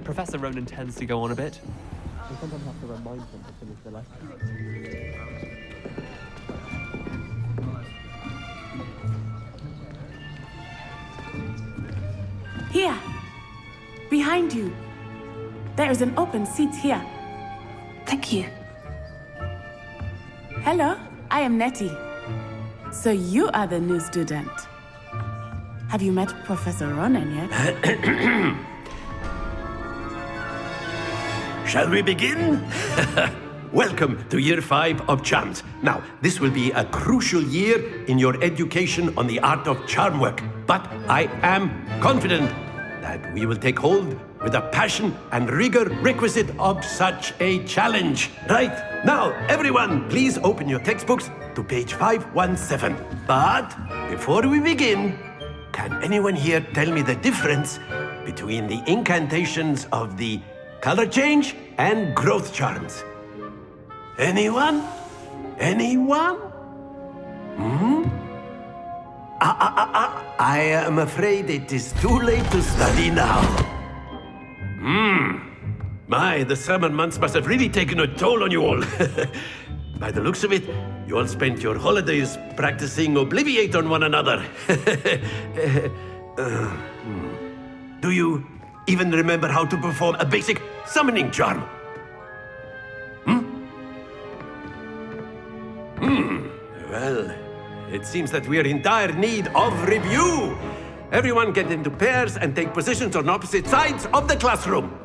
Professor Ronan tends to go on a bit. We sometimes have to remind him to finish the lesson. Here! Behind you! There is an open seat here. Thank you. Hello, I am Nettie. So you are the new student. Have you met Professor Ronan yet? Shall we begin? Welcome to Year 5 of Charms. Now, this will be a crucial year in your education on the art of charm work. But I am confident that we will take hold with the passion and rigor requisite of such a challenge. Right? Now, everyone, please open your textbooks to page 517. But before we begin, can anyone here tell me the difference between the incantations of the color change and growth charms? Anyone? Anyone? I am afraid it is too late to study now. My, the summer months must have really taken a toll on you all. By the looks of it, you all spent your holidays practicing Obliviate on one another. Do you even remember how to perform a basic summoning charm? Well, it seems that we are in dire need of review. Everyone get into pairs and take positions on opposite sides of the classroom.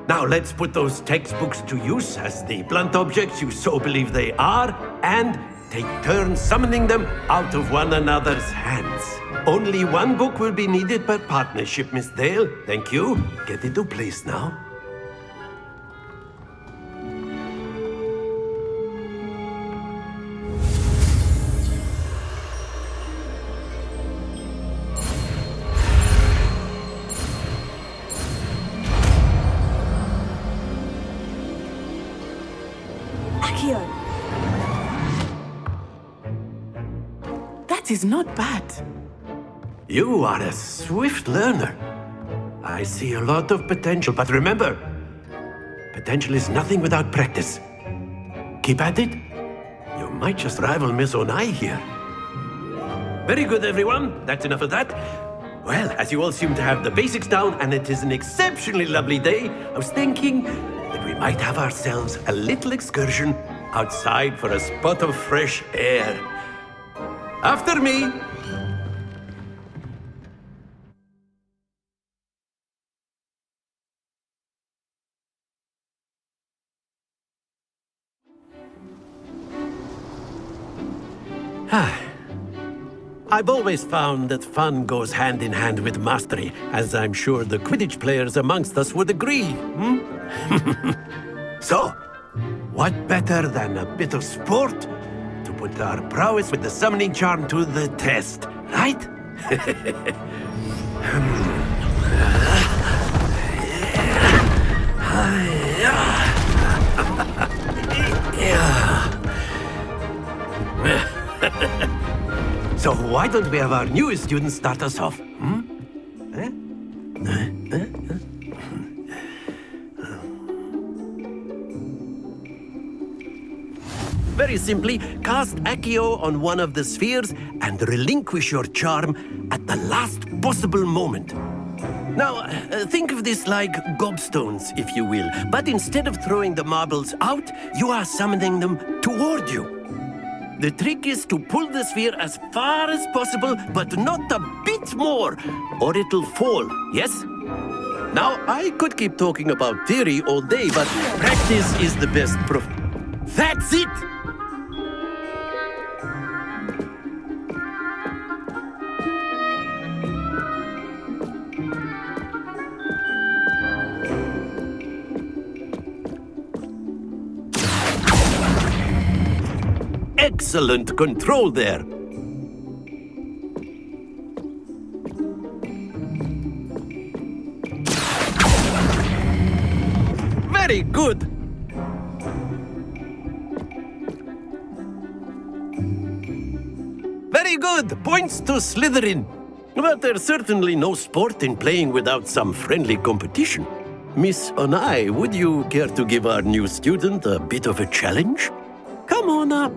Now let's put those textbooks to use as the blunt objects you so believe they are, and take turns summoning them out of one another's hands. Only one book will be needed per partnership, Miss Dale. Thank you. Get into place now. That is not bad. You are a swift learner. I see a lot of potential, but remember, potential is nothing without practice. Keep at it. You might just rival Miss Onai here. Very good, everyone. That's enough of that. Well, as you all seem to have the basics down, and it is an exceptionally lovely day, I was thinking that we might have ourselves a little excursion outside for a spot of fresh air. After me. I've always found that fun goes hand in hand with mastery, as I'm sure the Quidditch players amongst us would agree. So, what better than a bit of sport to put our prowess with the summoning charm to the test, right? So why don't we have our newest student start us off? Very simply, cast Accio on one of the spheres and relinquish your charm at the last possible moment. Now, think of this like gobstones, if you will, but instead of throwing the marbles out, you are summoning them toward you. The trick is to pull the sphere as far as possible, but not a bit more, or it'll fall, yes? Now, I could keep talking about theory all day, but practice is the best proof. That's it! Excellent control there. Very good. Very good. Points to Slytherin. But there's certainly no sport in playing without some friendly competition. Miss Onai, would you care to give our new student a bit of a challenge? Come on up.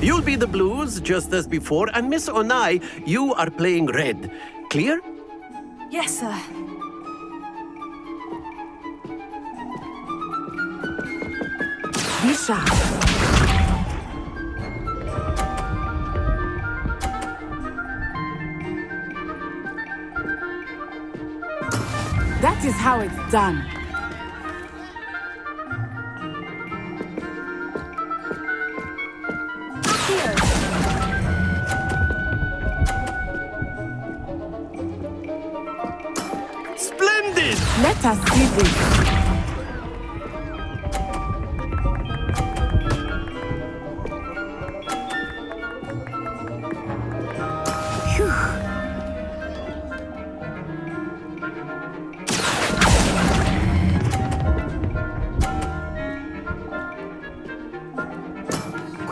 You'll be the blues, just as before, and Miss Onai, you are playing red. Clear? Yes, sir. Misha. That is how it's done. Splendid! Let us see this.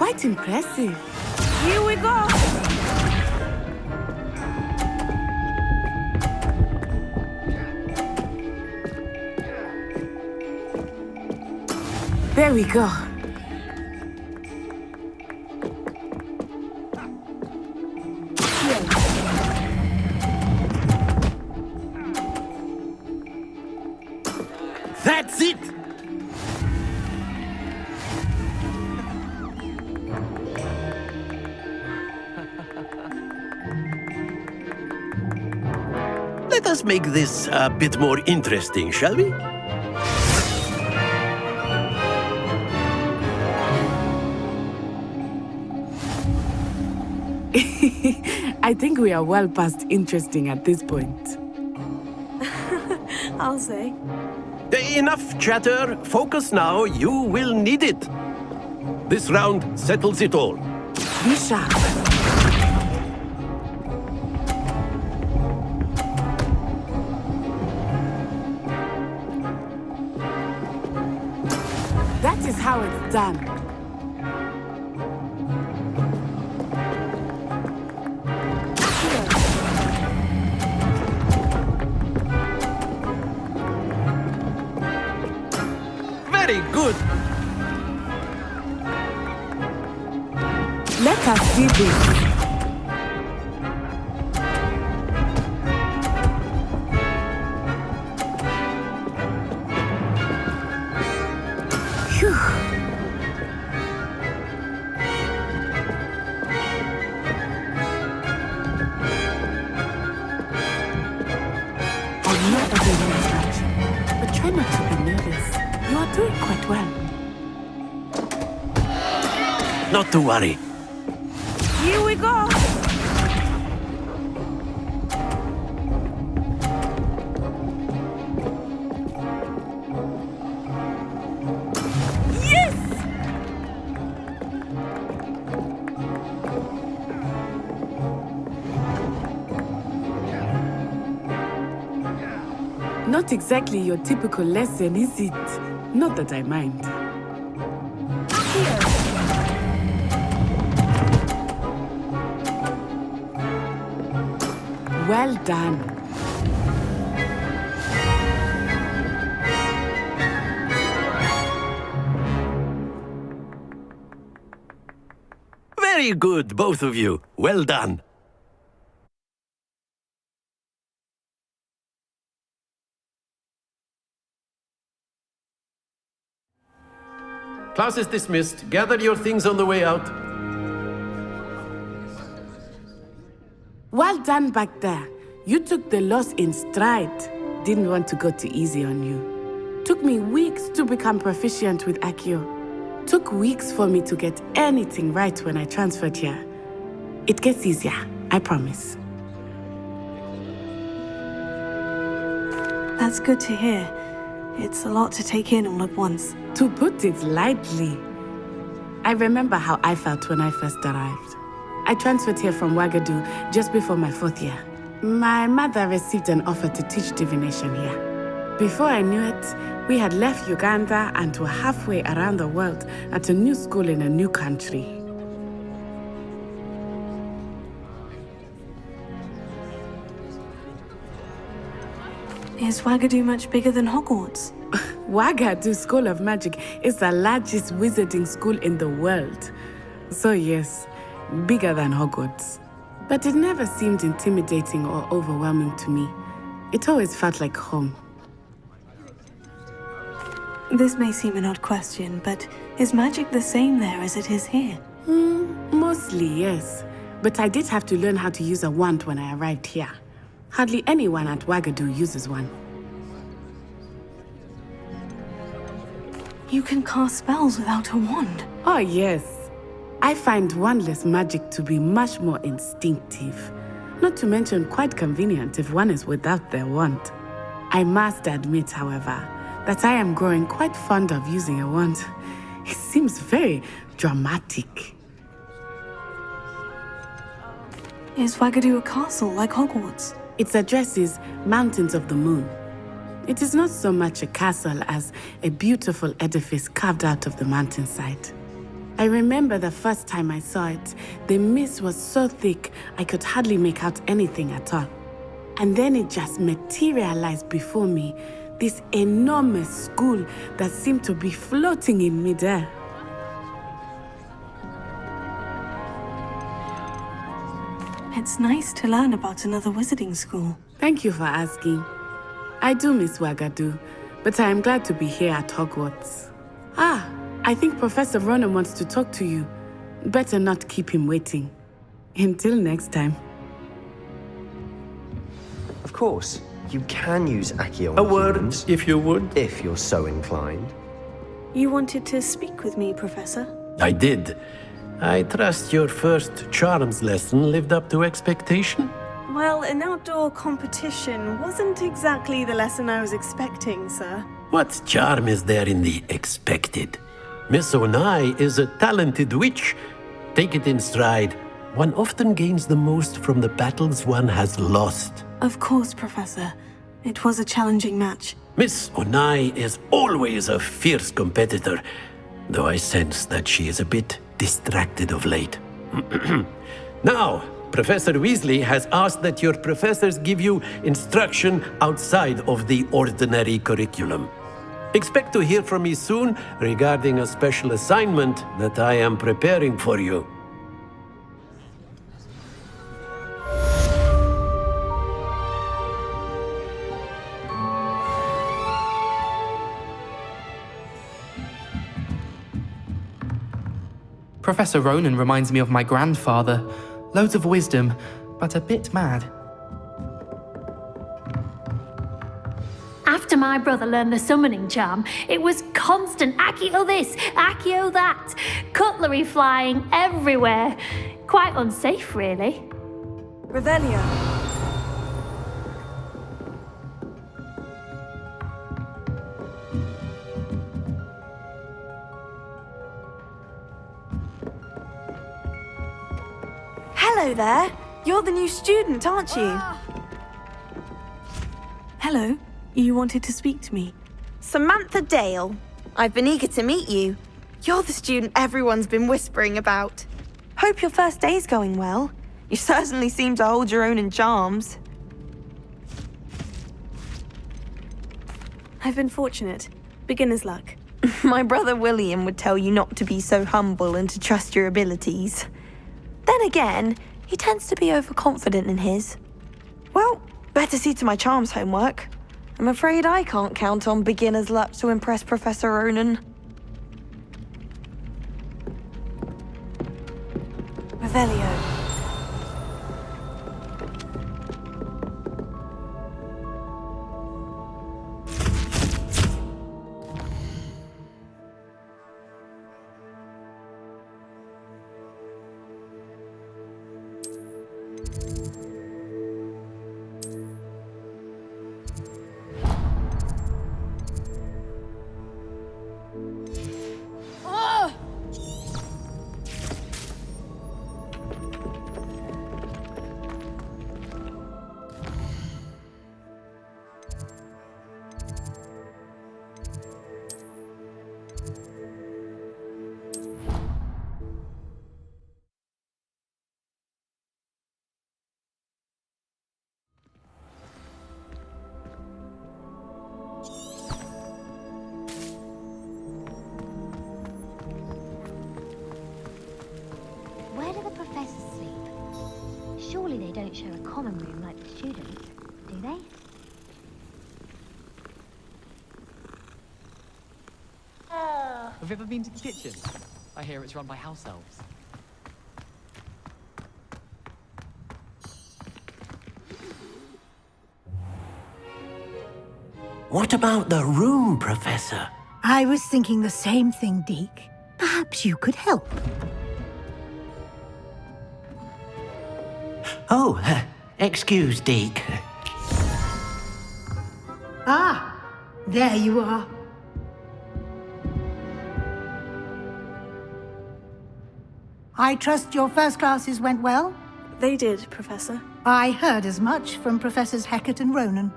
Quite impressive. Here we go! There we go. That's it! Let us make this a bit more interesting, shall we? I think we are well past interesting at this point. I'll say. Enough chatter. Focus now. You will need it. This round settles it all. Be sharp. That is how it's done. Very good. Let us see this. Phew. I'm not a good instruction, but try not to be nervous. You are doing quite well. Not to worry. Here we go! Yes! Not exactly your typical lesson, is it? Not that I mind. Well done. Very good, both of you. Well done. Class is dismissed. Gather your things on the way out. Well done back there. You took the loss in stride. Didn't want to go too easy on you. Took me weeks to become proficient with Accio. Took weeks for me to get anything right when I transferred here. It gets easier, I promise. That's good to hear. It's a lot to take in all at once. To put it lightly. I remember how I felt when I first arrived. I transferred here from Wagadu just before my 4th year. My mother received an offer to teach divination here. Before I knew it, we had left Uganda and were halfway around the world at a new school in a new country. Is Wagadu much bigger than Hogwarts? Wagadu School of Magic is the largest wizarding school in the world. So yes, bigger than Hogwarts. But it never seemed intimidating or overwhelming to me. It always felt like home. This may seem an odd question, but is magic the same there as it is here? Mostly, yes. But I did have to learn how to use a wand when I arrived here. Hardly anyone at Wagadu uses one. You can cast spells without a wand? Oh, yes. I find wandless magic to be much more instinctive. Not to mention quite convenient if one is without their wand. I must admit, however, that I am growing quite fond of using a wand. It seems very dramatic. Is Wagadu a castle like Hogwarts? Its address is Mountains of the Moon. It is not so much a castle as a beautiful edifice carved out of the mountainside. I remember the first time I saw it, the mist was so thick I could hardly make out anything at all. And then it just materialized before me, this enormous school that seemed to be floating in midair. It's nice to learn about another wizarding school. Thank you for asking. I do miss Wagadu, but I am glad to be here at Hogwarts. Ah, I think Professor Ronan wants to talk to you. Better not keep him waiting. Until next time. Of course, you can use Accio. A word, if you would. If you're so inclined. You wanted to speak with me, Professor? I did. I trust your first charms lesson lived up to expectation? Well, an outdoor competition wasn't exactly the lesson I was expecting, sir. What charm is there in the expected? Miss Onai is a talented witch. Take it in stride. One often gains the most from the battles one has lost. Of course, Professor. It was a challenging match. Miss Onai is always a fierce competitor, though I sense that she is a bit distracted of late. Now, Professor Weasley has asked that your professors give you instruction outside of the ordinary curriculum. Expect to hear from me soon regarding a special assignment that I am preparing for you. Professor Ronan reminds me of my grandfather. Loads of wisdom, but a bit mad. After my brother learned the summoning charm, it was constant Accio this, Accio that. Cutlery flying everywhere. Quite unsafe, really. Revelio. Hello there. You're the new student, aren't you? Hello. You wanted to speak to me? Samantha Dale. I've been eager to meet you. You're the student everyone's been whispering about. Hope your first day's going well. You certainly seem to hold your own in charms. I've been fortunate. Beginner's luck. My brother William would tell you not to be so humble and to trust your abilities. Then again, he tends to be overconfident in his. Well, better see to my charms homework. I'm afraid I can't count on beginner's luck to impress Professor Ronan. Revelio. Where do the professors sleep? Surely they don't share a common room like the students, do they? Have you ever been to the kitchen? I hear it's run by house elves. What about the room, Professor? I was thinking the same thing, Deke. Perhaps you could help. Oh, excuse, Deke. Ah, there you are. I trust your first classes went well? They did, Professor. I heard as much from Professors Hecat and Ronan.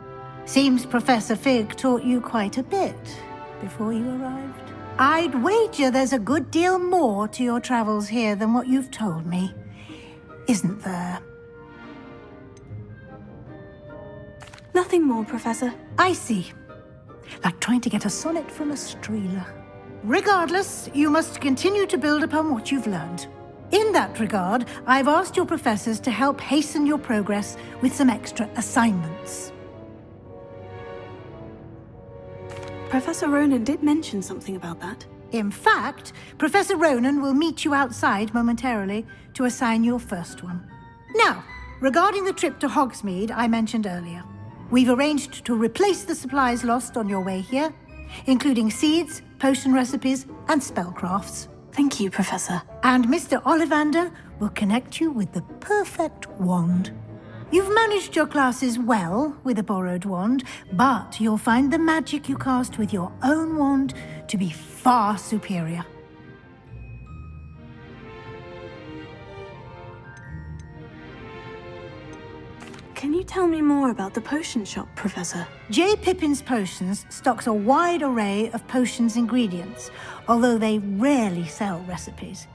Seems Professor Fig taught you quite a bit before you arrived. I'd wager there's a good deal more to your travels here than what you've told me, isn't there? Nothing more, Professor. I see. Like trying to get a sonnet from a streeler. Regardless, you must continue to build upon what you've learned. In that regard, I've asked your professors to help hasten your progress with some extra assignments. Professor Ronan did mention something about that. In fact, Professor Ronan will meet you outside momentarily to assign your first one. Now, regarding the trip to Hogsmeade I mentioned earlier, we've arranged to replace the supplies lost on your way here, including seeds, potion recipes, and spellcrafts. Thank you, Professor. And Mr. Ollivander will connect you with the perfect wand. You've managed your classes well with a borrowed wand, but you'll find the magic you cast with your own wand to be far superior. Can you tell me more about the potion shop, Professor? J. Pippin's Potions stocks a wide array of potions ingredients, although they rarely sell recipes.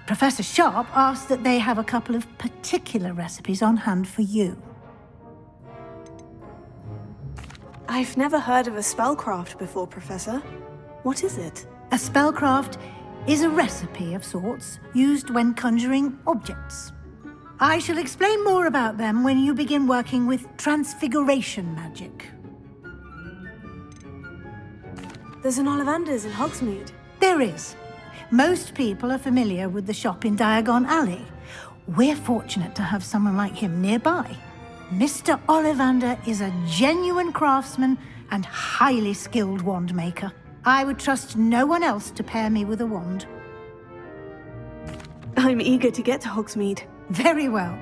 Professor Sharp asked that they have a couple of particular recipes on hand for you. I've never heard of a spellcraft before, Professor. What is it? A spellcraft is a recipe of sorts used when conjuring objects. I shall explain more about them when you begin working with transfiguration magic. There's an Ollivander's in Hogsmeade. There is. Most people are familiar with the shop in Diagon Alley. We're fortunate to have someone like him nearby. Mr. Ollivander is a genuine craftsman and highly skilled wand maker. I would trust no one else to pair me with a wand. I'm eager to get to Hogsmeade. Very well.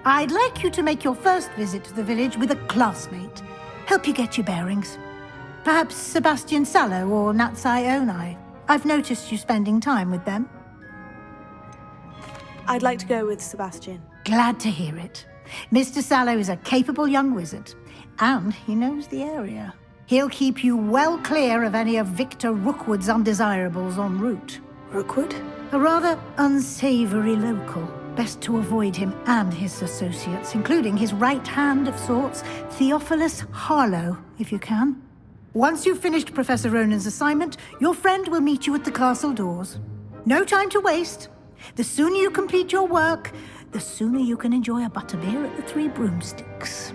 I'd like you to make your first visit to the village with a classmate. Help you get your bearings. Perhaps Sebastian Sallow or Natsai Onai. I've noticed you spending time with them. I'd like to go with Sebastian. Glad to hear it. Mr. Sallow is a capable young wizard, and he knows the area. He'll keep you well clear of any of Victor Rookwood's undesirables en route. Rookwood? A rather unsavory local. Best to avoid him and his associates, including his right hand of sorts, Theophilus Harlow, if you can. Once you've finished Professor Ronan's assignment, your friend will meet you at the castle doors. No time to waste. The sooner you complete your work, the sooner you can enjoy a butterbeer at the Three Broomsticks.